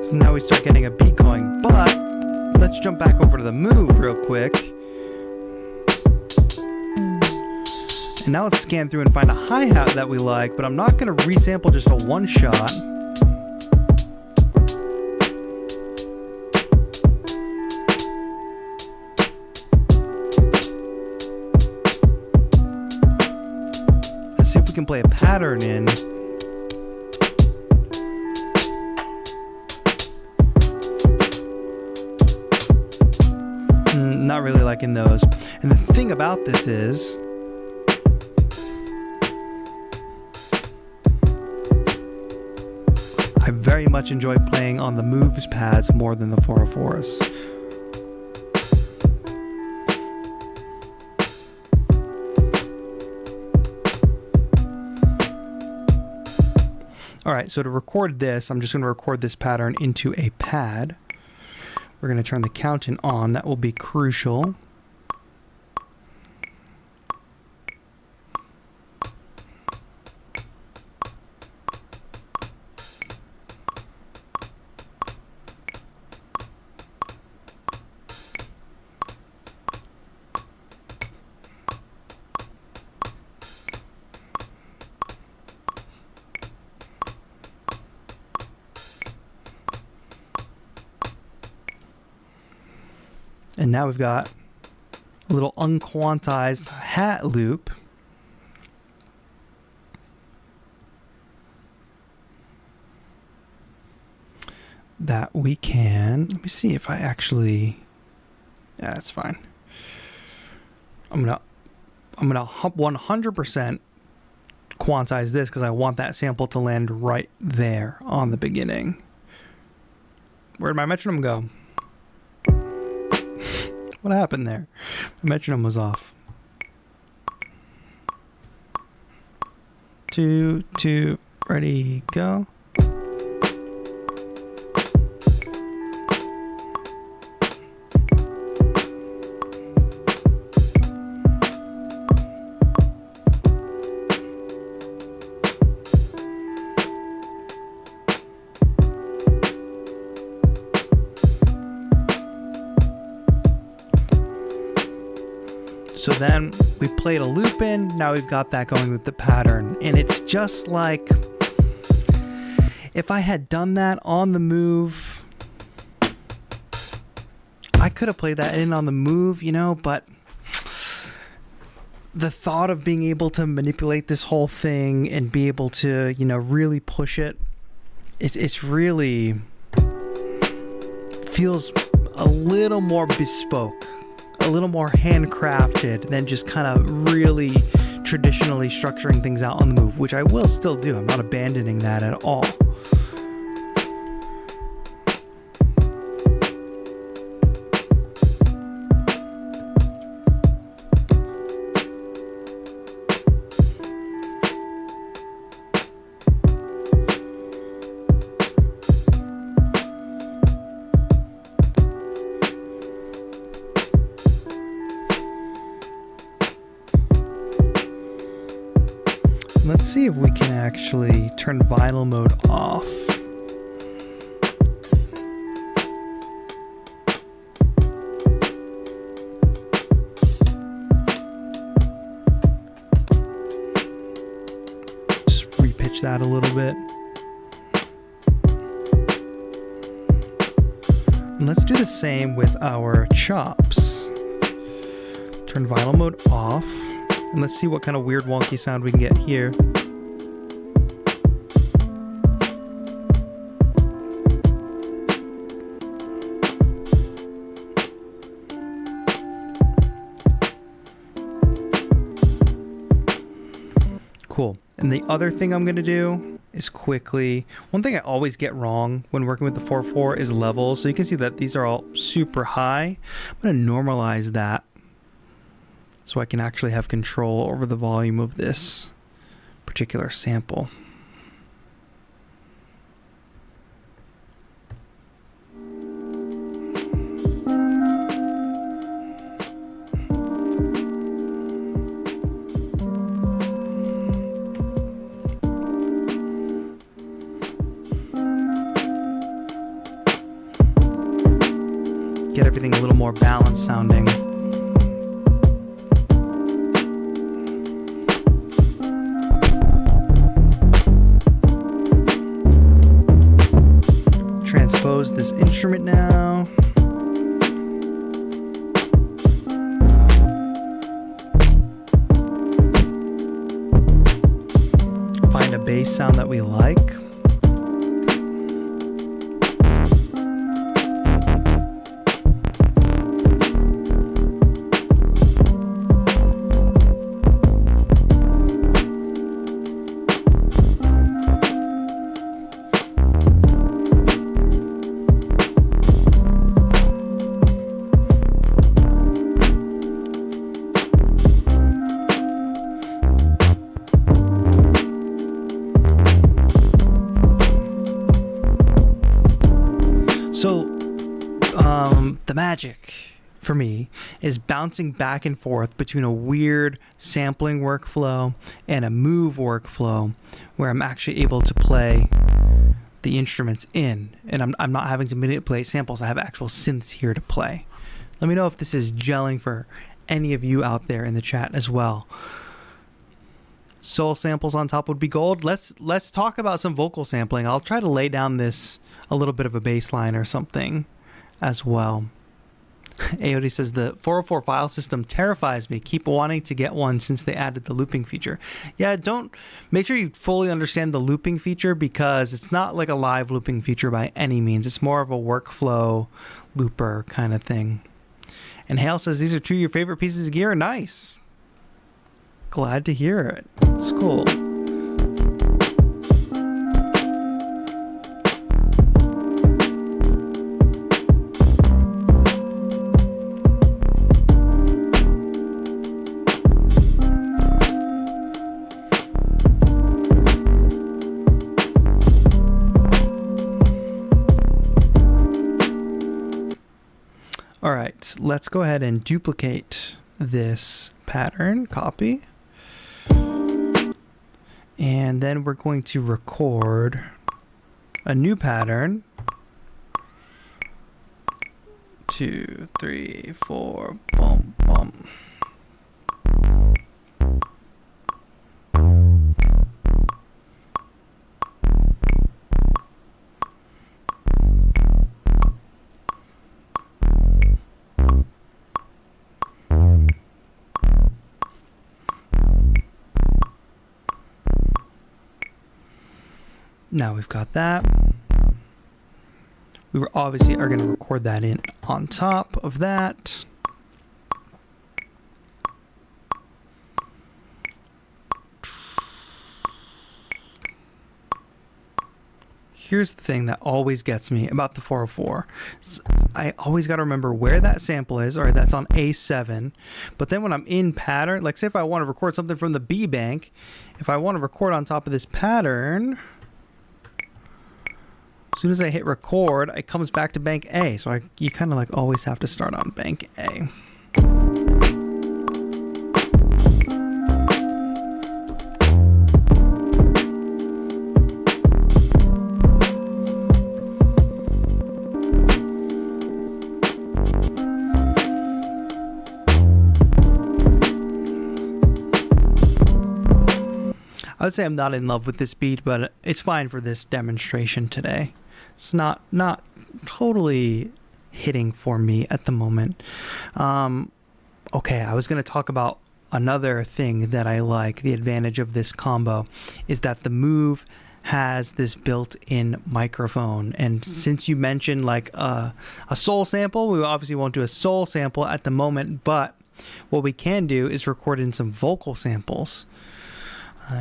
So now we start getting a beat going, but let's jump back over to the move real quick. And now let's scan through and find a hi-hat that we like, but I'm not going to resample just a one shot. Let's see if we can play a pattern in. Not really liking those. And the thing about this is, I very much enjoy playing on the moves pads more than the 404s. Alright, so to record this, I'm just going to record this pattern into a pad. We're going to turn the counting on. That will be crucial. And now we've got a little unquantized hat loop. That we can, let me see if I actually, yeah, that's fine. I'm gonna 100% quantize this because I want that sample to land right there on the beginning. Where'd my metronome go? What happened there? My metronome was off. 2, 2, ready, go. So then we played a loop in, now we've got that going with the pattern. And it's just like, if I had done that on the move, I could have played that in on the move, you know, but the thought of being able to manipulate this whole thing and be able to, you know, really push it, it's really feels a little more bespoke. A little more handcrafted than just kind of really traditionally structuring things out on the move, which I will still do. I'm not abandoning that at all. Let's see if we can actually turn vinyl mode off. Just repitch that a little bit. And let's do the same with our chops. Turn vinyl mode off. And let's see what kind of weird wonky sound we can get here. Cool. And the other thing I'm going to do is quickly, one thing I always get wrong when working with the 404 is levels. So you can see that these are all super high. I'm going to normalize that so I can actually have control over the volume of this particular sample. Get everything a little more balanced sounding. Transpose this instrument now. Find a bass sound that we like. So, the magic for me is bouncing back and forth between a weird sampling workflow and a move workflow where I'm actually able to play the instruments in, and I'm not having to manipulate samples. I have actual synths here to play. Let me know if this is gelling for any of you out there in the chat as well. Soul samples on top would be gold. Let's talk about some vocal sampling. I'll try to lay down this a little bit of a bass line or something as well. AOD says the 404 file system terrifies me. Keep wanting to get one since they added the looping feature. Yeah, don't make sure you fully understand the looping feature because it's not like a live looping feature by any means. It's more of a workflow looper kind of thing. And Hale says these are two of your favorite pieces of gear. Nice. Glad to hear it. It's cool. All right, let's go ahead and duplicate this pattern, copy. And then we're going to record a new pattern. 2, 3, 4, boom, boom. Now we've got that. We were obviously are going to record that in on top of that. Here's the thing that always gets me about the 404. I always got to remember where that sample is. All right, that's on A7. But then when I'm in pattern, like say if I want to record something from the B bank, if I want to record on top of this pattern, as soon as I hit record, it comes back to bank A. So you kind of like always have to start on bank A. I would say I'm not in love with this beat, but it's fine for this demonstration today. It's not totally hitting for me at the moment. Okay, I was going to talk about another thing that I like. The advantage of this combo is that the Move has this built-in microphone, and since you mentioned like a soul sample, we obviously won't do a soul sample at the moment, but what we can do is record in some vocal samples.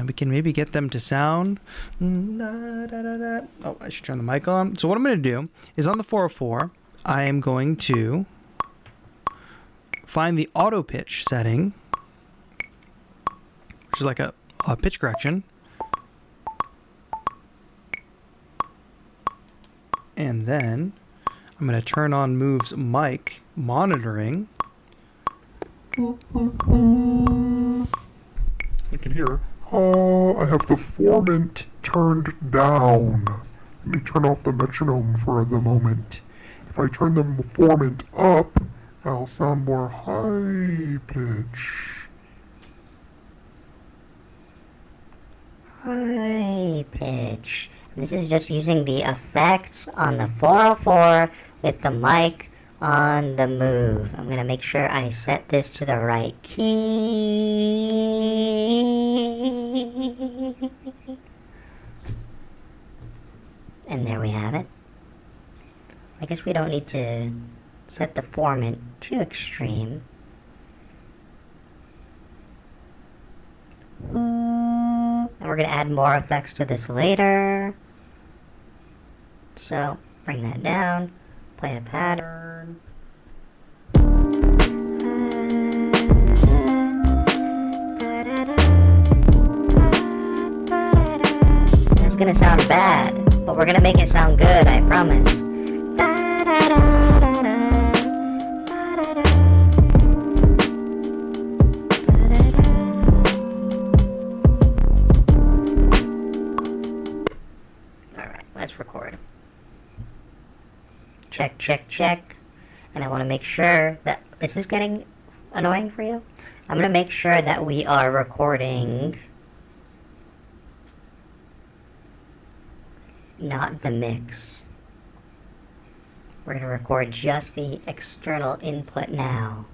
We can maybe get them to sound. Oh, I should turn the mic on. So what I'm going to do is on the 404, I am going to find the auto pitch setting, which is like a pitch correction. And then I'm going to turn on Move's mic monitoring. You can hear. I have the formant turned down. Let me turn off the metronome for the moment. If I turn the formant up, I'll sound more high pitch. High pitch. This is just using the effects on the 404 with the mic on the Move. I'm going to make sure I set this to the right key. And there we have it. I guess we don't need to set the formant too extreme. And we're going to add more effects to this later. So, bring that down, play a pattern. This is going to sound bad, but we're going to make it sound good, I promise. Record. Check, check, check. And I want to make sure that, is this getting annoying for you? I'm going to make sure that we are recording not the mix. We're going to record just the external input now.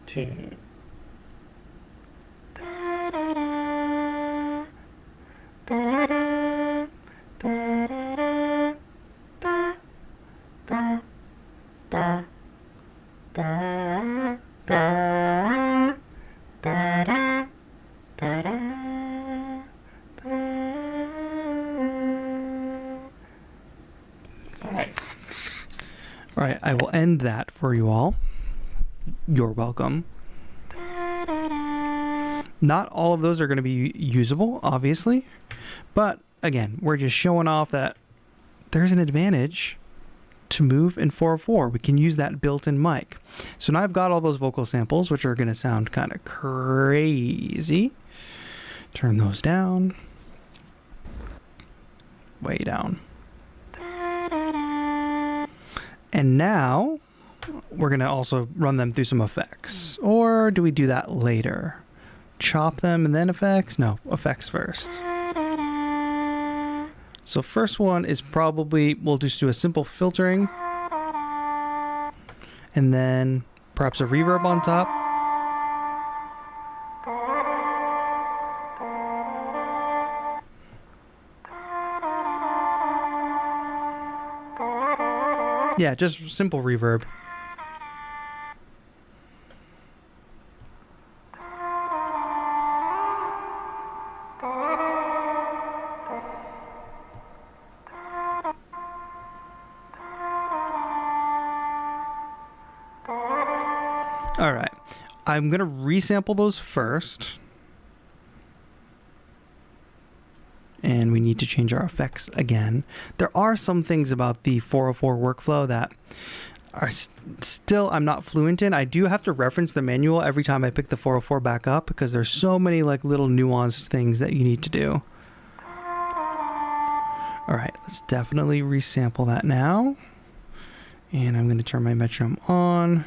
2. All right, I will end that for you all. You're welcome. Not all of those are going to be usable, obviously, but again, we're just showing off that there's an advantage to Move in 404. We can use that built-in mic. So now I've got all those vocal samples, which are going to sound kind of crazy. Turn those down. Way down. And now we're going to also run them through some effects. Or do we do that later? Chop them and then effects? No, effects first. So first one is probably, we'll just do a simple filtering. And then perhaps a reverb on top. Yeah, just simple reverb. All right, I'm gonna resample those first. And we need to change our effects again. There are some things about the 404 workflow that are still I'm not fluent in. I do have to reference the manual every time I pick the 404 back up because there's so many like little nuanced things that you need to do. All right, let's definitely resample that now. And I'm going to turn my metronome on.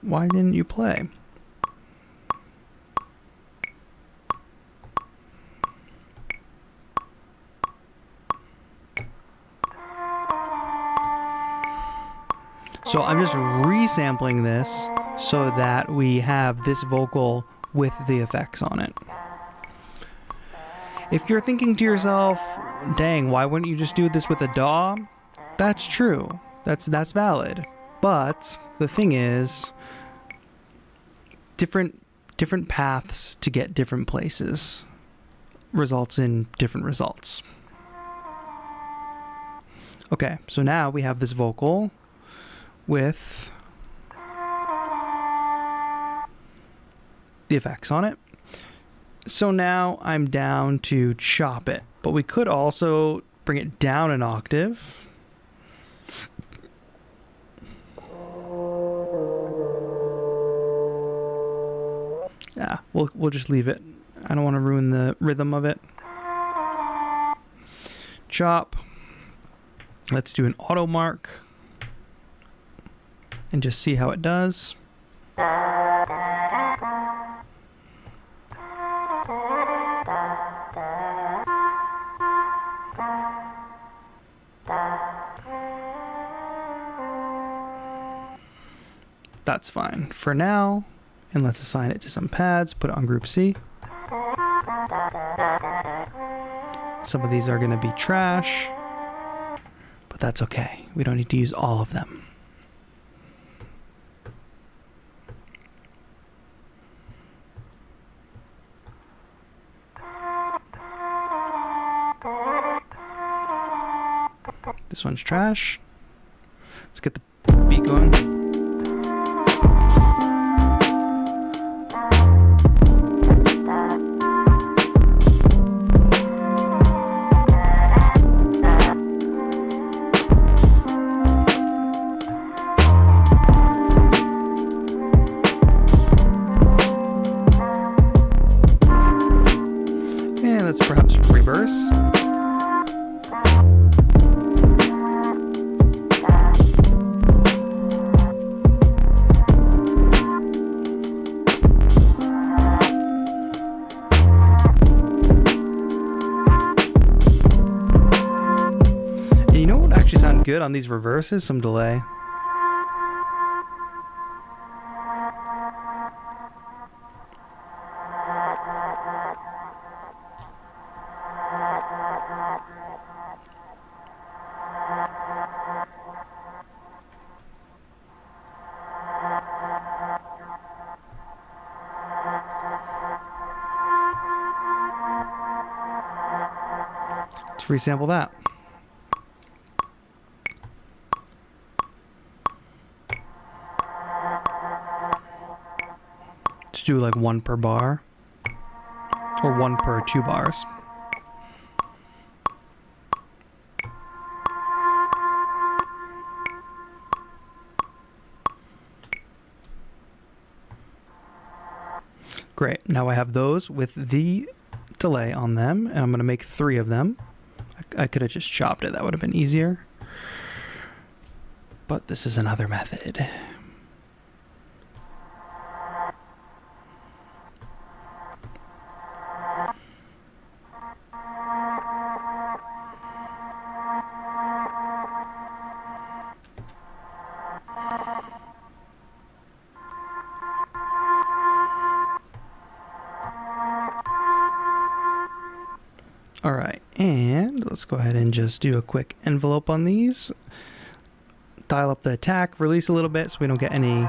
Why didn't you play? So I'm just resampling this so that we have this vocal with the effects on it. If you're thinking to yourself, dang, why wouldn't you just do this with a DAW? That's true. That's valid. But the thing is, different paths to get different places results in different results. Okay, so now we have this vocal with the effects on it. So now I'm down to chop it, but we could also bring it down an octave. Yeah, we'll just leave it. I don't want to ruin the rhythm of it. Chop. Let's do an auto mark and just see how it does. That's fine for now. And let's assign it to some pads, put it on group C. Some of these are going to be trash, but that's okay. We don't need to use all of them. This one's trash. Let's get the beat going. And let's perhaps reverse. Good on these reverses, some delay. Let's resample that. Do like one per bar or one per 2 bars. Great. Now I have those with the delay on them, and I'm going to make 3 of them. I could have just chopped it. That would have been easier. But this is another method. All right, and let's go ahead and just do a quick envelope on these. Dial up the attack, release a little bit so we don't get any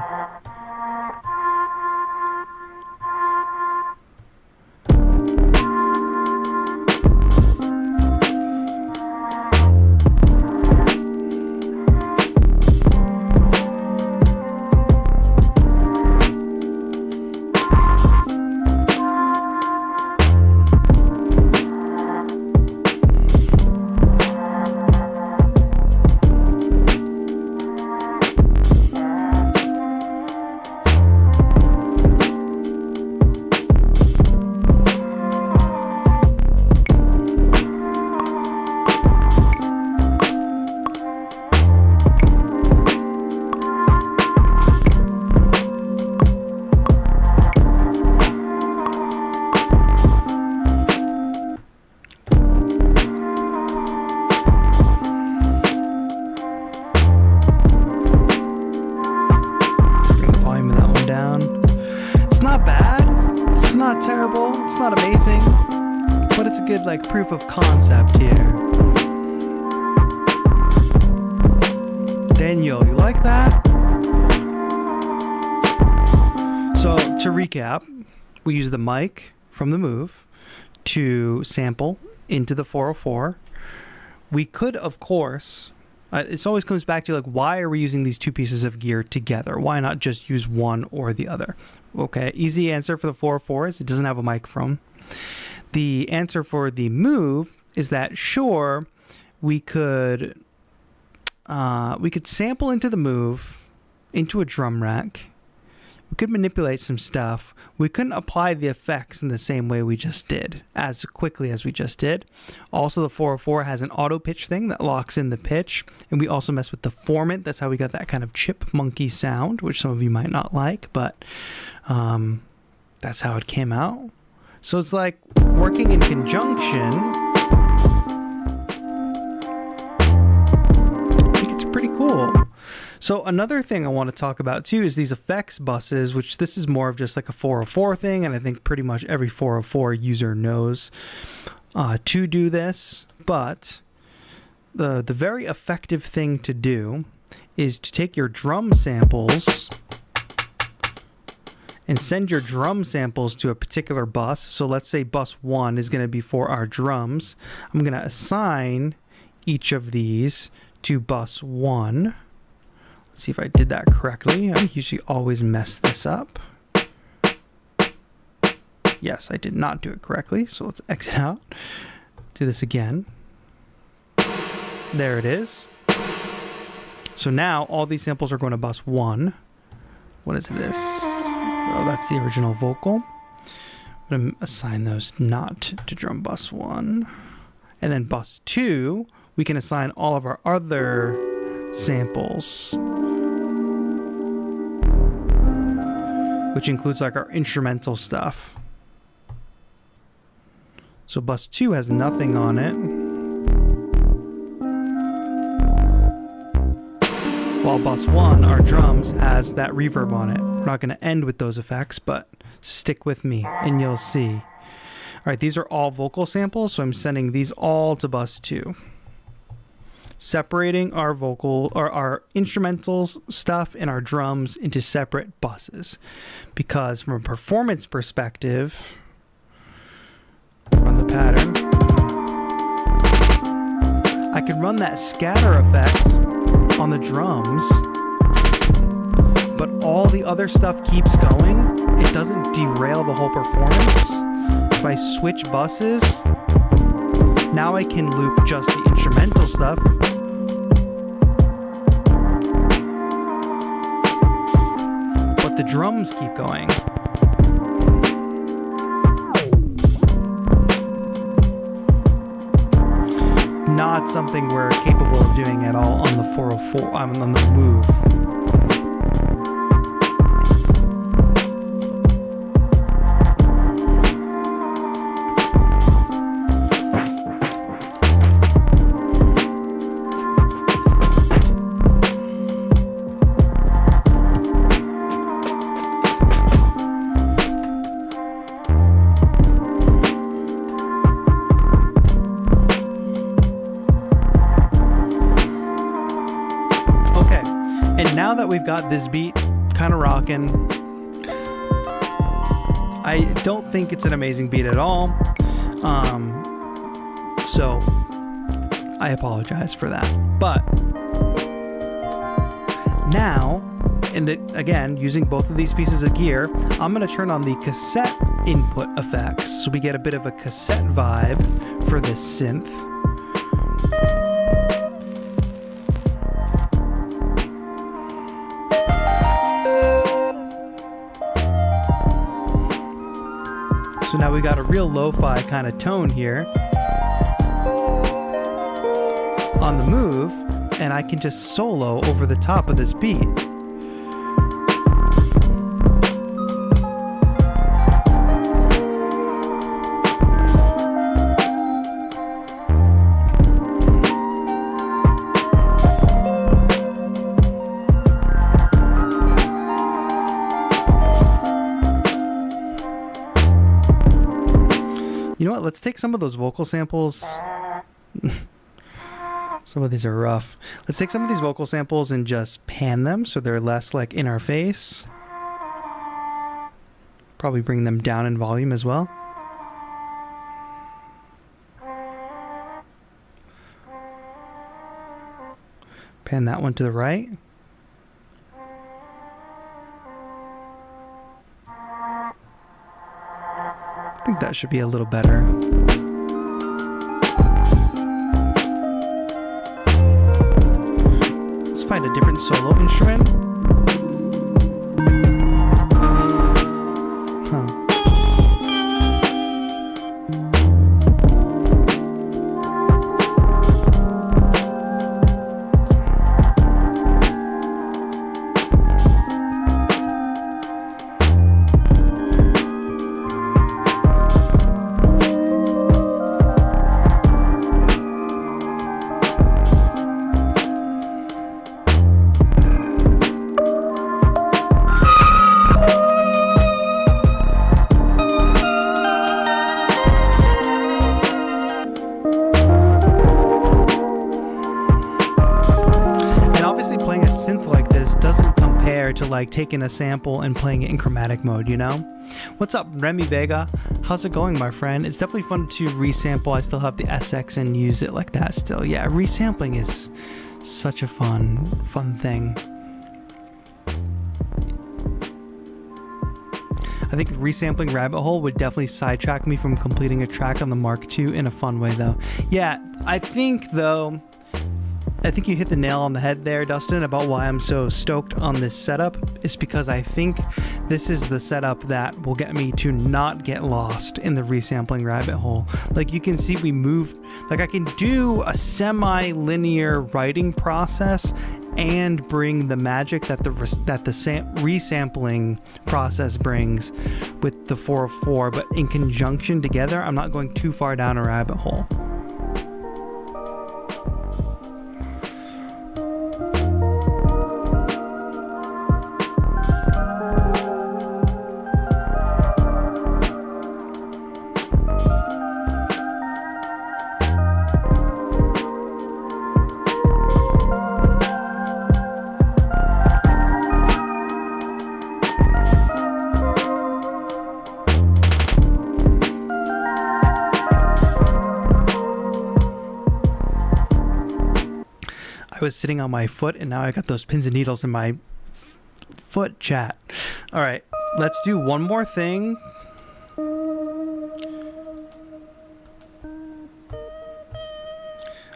not terrible. It's not amazing, but it's a good like proof of concept here. Daniel, you like that? So to recap, we use the mic from the Move to sample into the 404. We could, of course, it always comes back to like, why are we using these two pieces of gear together? Why not just use one or the other? Okay, easy answer for the 404 is it doesn't have a mic from. The answer for the Move is that sure, we could sample into the Move, into a drum rack. We could manipulate some stuff. We couldn't apply the effects in the same way we just did, as quickly as we just did. Also, the 404 has an auto pitch thing that locks in the pitch, and we also mess with the formant. That's how we got that kind of chipmunky sound, which some of you might not like, but that's how it came out. So it's like working in conjunction. I think it's pretty cool. So another thing I want to talk about too is these effects buses, which this is more of just like a 404 thing, and I think pretty much every 404 user knows to do this. But the very effective thing to do is to take your drum samples and send your drum samples to a particular bus. So let's say bus 1 is going to be for our drums. I'm going to assign each of these to bus 1. Let's see if I did that correctly. I usually always mess this up. Yes, I did not do it correctly. So let's exit out. Do this again. There it is. So now all these samples are going to bus 1. What is this? Oh, that's the original vocal. I'm going to assign those not to drum bus 1. And then bus 2, we can assign all of our other samples, which includes like our instrumental stuff. So bus 2 has nothing on it, while bus 1, our drums, has that reverb on it. We're not going to end with those effects, but stick with me and you'll see. All right, these are all vocal samples, so I'm sending these all to bus 2. Separating our vocal or our instrumentals stuff and our drums into separate buses, because from a performance perspective, run the pattern, I could run that scatter effect on the drums, but all the other stuff keeps going. It doesn't derail the whole performance. If I switch buses, now I can loop just the instrumental stuff. But the drums keep going. Not something we're capable of doing at all on the 404, on the Move. Now that we've got this beat kind of rocking, I don't think it's an amazing beat at all. So I apologize for that. But now, and again, using both of these pieces of gear, I'm going to turn on the cassette input effects, so we get a bit of a cassette vibe for this synth. So now we got a real lo-fi kind of tone here on the Move, and I can just solo over the top of this beat. You know what? Let's take some of those vocal samples. Some of these are rough. Let's take some of these vocal samples and just pan them so they're less like in our face. Probably bring them down in volume as well. Pan that one to the right. I think that should be a little better. Let's find a different solo instrument. Huh. To like taking a sample and playing it in chromatic mode, you know? What's up, Remy Vega? How's it going, my friend? It's definitely fun to resample. I still have the SX and use it like that still. Yeah, resampling is such a fun thing. I think resampling rabbit hole would definitely sidetrack me from completing a track on the Mark II in a fun way though. Yeah, I think you hit the nail on the head there, Dustin, about why I'm so stoked on this setup. Is because I think this is the setup that will get me to not get lost in the resampling rabbit hole. Like you can see we moved, like I can do a semi-linear writing process and bring the magic that the resampling process brings with the 404, but in conjunction together, I'm not going too far down a rabbit hole. I was sitting on my foot and now I got those pins and needles in my foot, chat. All right, let's do one more thing.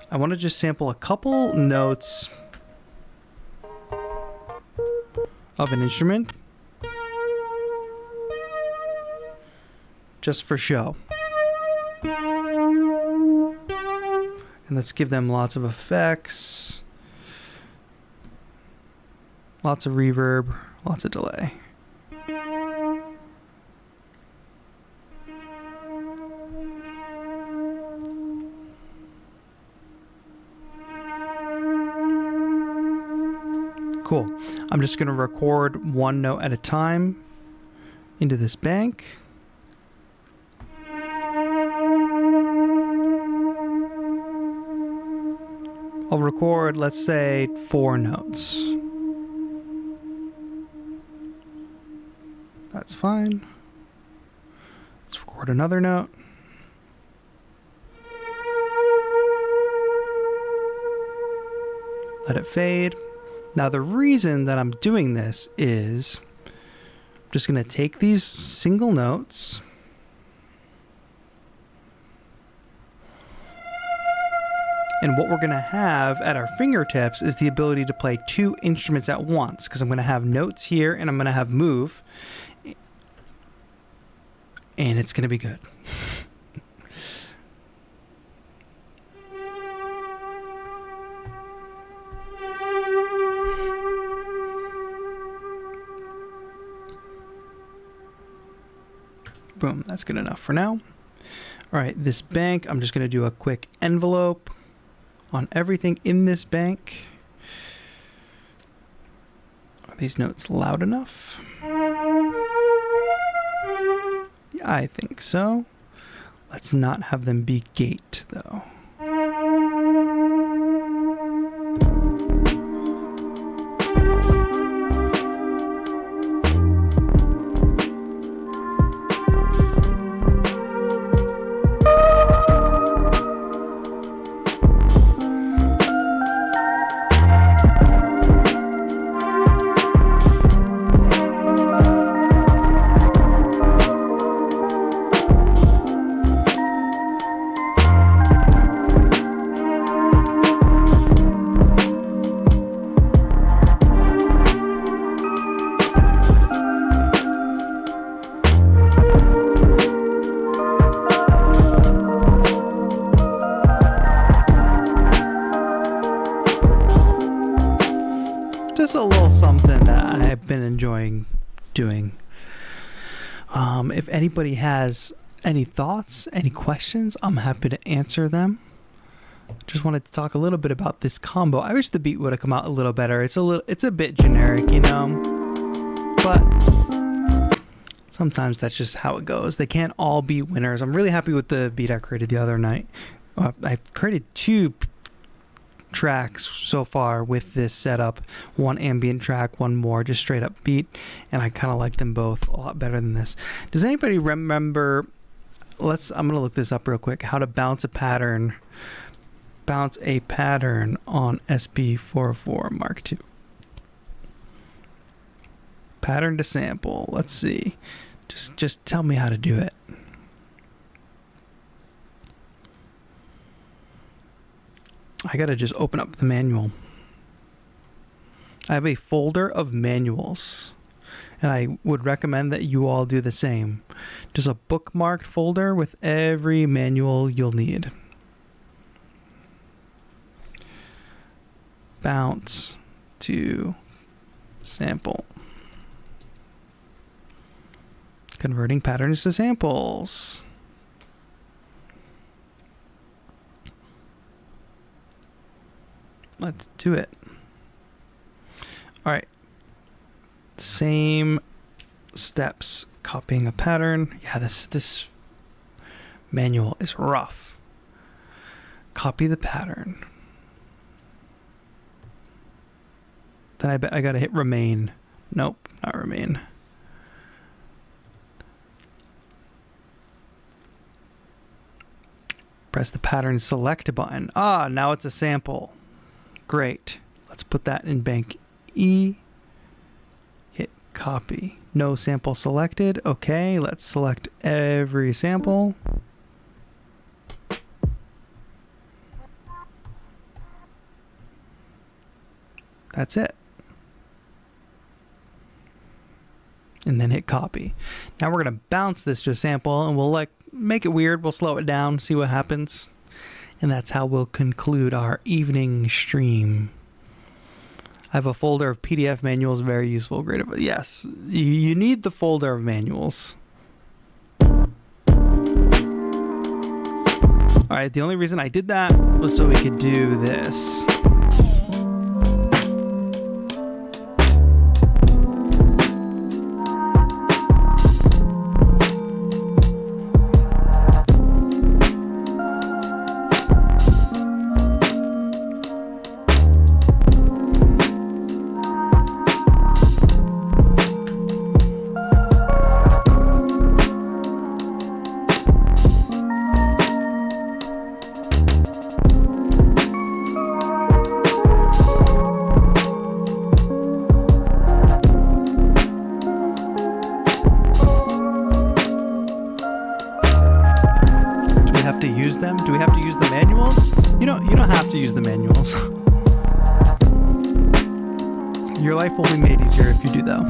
I want to just sample a couple notes of an instrument just for show. And let's give them lots of effects. Lots of reverb, lots of delay. Cool. I'm just going to record one note at a time into this bank. I'll record, let's say, 4 notes. That's fine. Let's record another note. Let it fade. Now the reason that I'm doing this is I'm just going to take these single notes and what we're going to have at our fingertips is the ability to play 2 instruments at once, because I'm going to have notes here and I'm going to have move. And it's going to be good. Boom, that's good enough for now. All right, this bank, I'm just going to do a quick envelope on everything in this bank. Are these notes loud enough? Yeah, I think so. Let's not have them be gate, though. Just a little something that I have been enjoying doing. If anybody has any thoughts, any questions, I'm happy to answer them. Just wanted to talk a little bit about this combo. I wish the beat would have come out a little better. It's a bit generic, you know, but sometimes that's just how it goes. They can't all be winners. I'm really happy with the beat I created the other night. I created 2 tracks so far with this setup, one ambient track, one more just straight up beat, and I kind of like them both a lot better than this. Does anybody remember, I'm gonna look this up real quick, how to bounce a pattern on SP404MK2. Pattern to sample. Let's see, just tell me how to do it. I gotta just open up the manual. I have a folder of manuals, and I would recommend that you all do the same. Just a bookmarked folder with every manual you'll need. Bounce to sample. Converting patterns to samples. Let's do it. All right. Same steps. Copying a pattern. Yeah, this manual is rough. Copy the pattern. Then I gotta hit remain. Nope, not remain. Press the pattern select button. Ah, now it's a sample. Great. Let's put that in bank E. Hit copy. No sample selected. Okay, let's select every sample. That's it. And then hit copy. Now we're going to bounce this to a sample, and we'll make it weird. We'll slow it down, see what happens. And that's how we'll conclude our evening stream. I have a folder of PDF manuals, very useful, great. Yes, you need the folder of manuals. All right, the only reason I did that was so we could do this. Do we have to use the manuals? You don't have to use the manuals. Your life will be made easier if you do, though.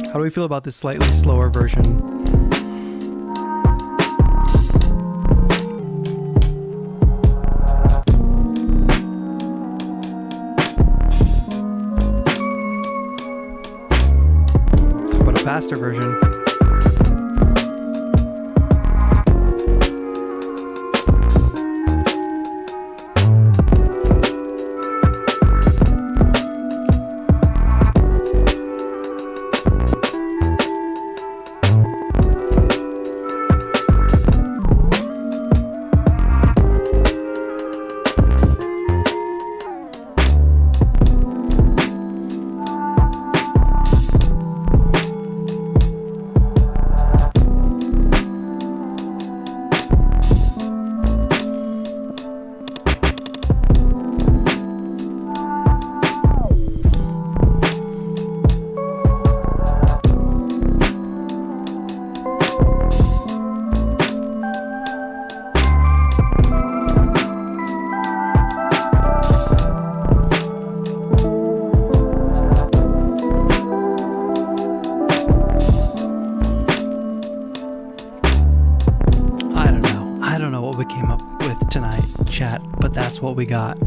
How do we feel about this slightly slower version? Faster version. we came up with tonight, chat, but that's what we got.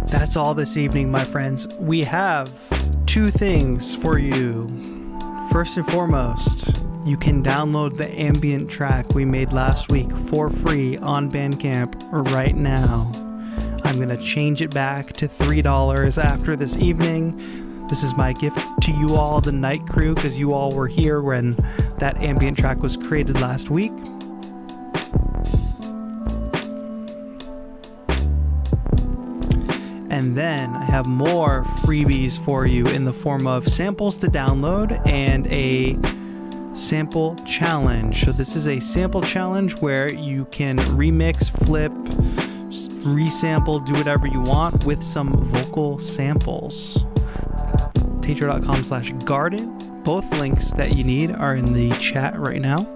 That's all this evening, my friends. We have 2 things for you. First and foremost, you can download the ambient track we made last week for free on Bandcamp right now. I'm going to change it back to $3 after this evening. This is my gift to you all, the night crew, because you all were here when that ambient track was created last week. And then I have more freebies for you in the form of samples to download and a sample challenge. So this is a sample challenge where you can remix, flip, resample, do whatever you want with some vocal samples. TAETRO.com/garden. Both links that you need are in the chat right now.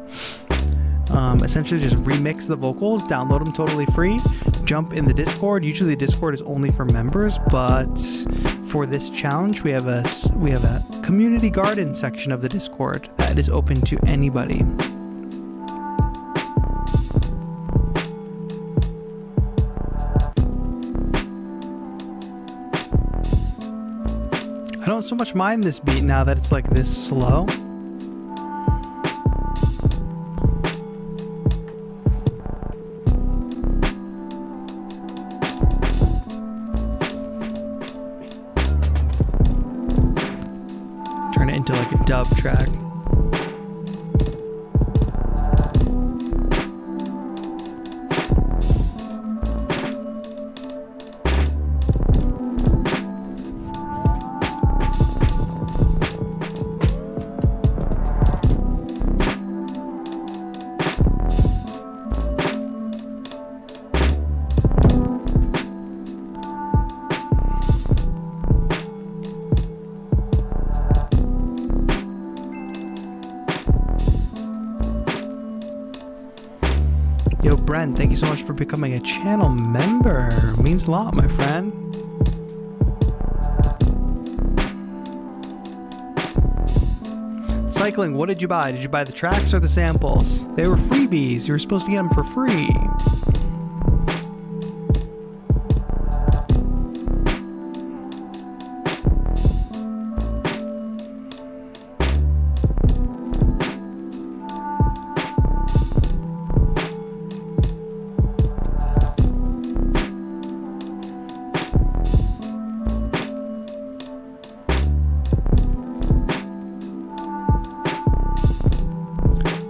Essentially just remix the vocals, download them totally free, jump in the Discord. Usually Discord is only for members, but for this challenge we have a community garden section of the Discord that is open to anybody. I don't so much mind this beat now that it's like this slow. Turn it into like a dub track. Yo, Brent, thank you so much for becoming a channel member. It means a lot, my friend. Cycling, what did you buy? Did you buy the tracks or the samples? They were freebies. You were supposed to get them for free.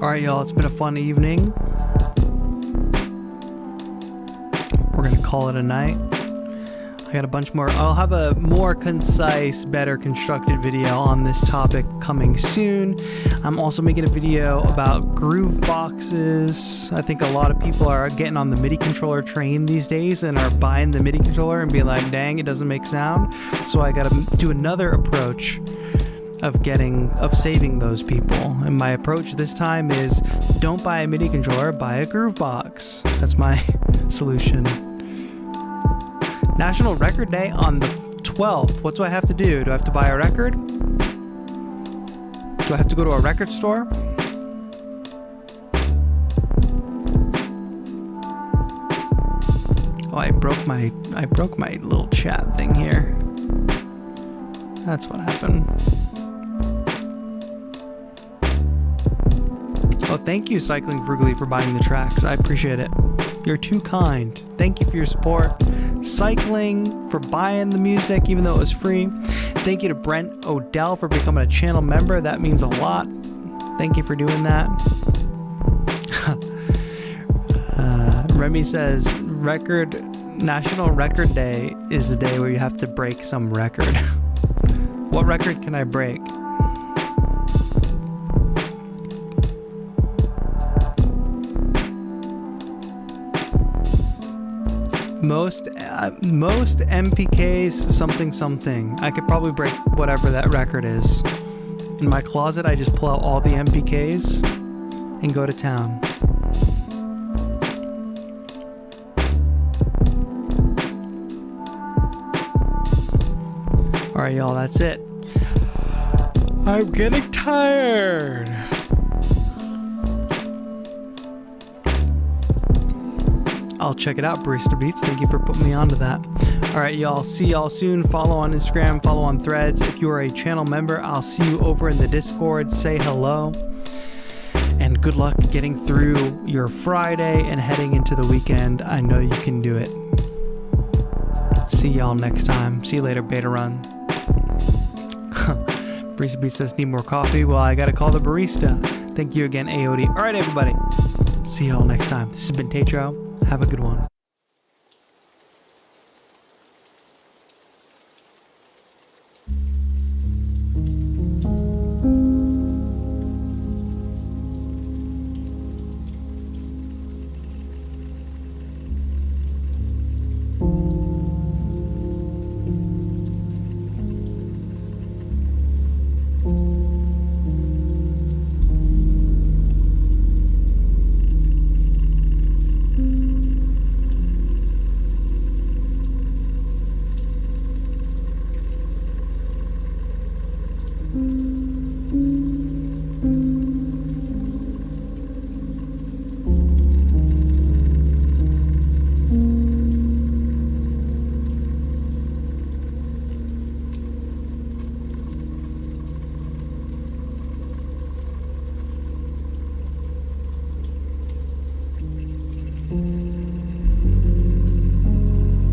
Alright, y'all, it's been a fun evening. We're gonna call it a night. I got a bunch more. I'll have a more concise, better constructed video on this topic coming soon. I'm also making a video about groove boxes. I think a lot of people are getting on the MIDI controller train these days and are buying the MIDI controller and being like, dang, it doesn't make sound. So I gotta do another approach of saving those people. And my approach this time is don't buy a MIDI controller, buy a groove box. That's my solution. National Record Day on the 12th. What do I have to do? Do I have to buy a record? Do I have to go to a record store? Oh, I broke my little chat thing here. That's what happened. Oh, thank you, Cycling Frugally, for buying the tracks. I appreciate it. You're too kind. Thank you for your support. Cycling for buying the music, even though it was free. Thank you to Brent Odell for becoming a channel member. That means a lot. Thank you for doing that. Remy says, National Record Day is the day where you have to break some record. What record can I break? Most MPKs something. I could probably break whatever that record is. In my closet, I just pull out all the MPKs and go to town. Alright, y'all, that's it. I'm getting tired. I'll check it out, Barista Beats. Thank you for putting me onto that. All right, y'all. See y'all soon. Follow on Instagram, follow on Threads. If you are a channel member, I'll see you over in the Discord. Say hello. And good luck getting through your Friday and heading into the weekend. I know you can do it. See y'all next time. See you later, Beta Run. Barista Beats says, need more coffee? Well, I gotta call the barista. Thank you again, AOD. All right, everybody. See y'all next time. This has been TAETRO. Have a good one. Mm-hmm.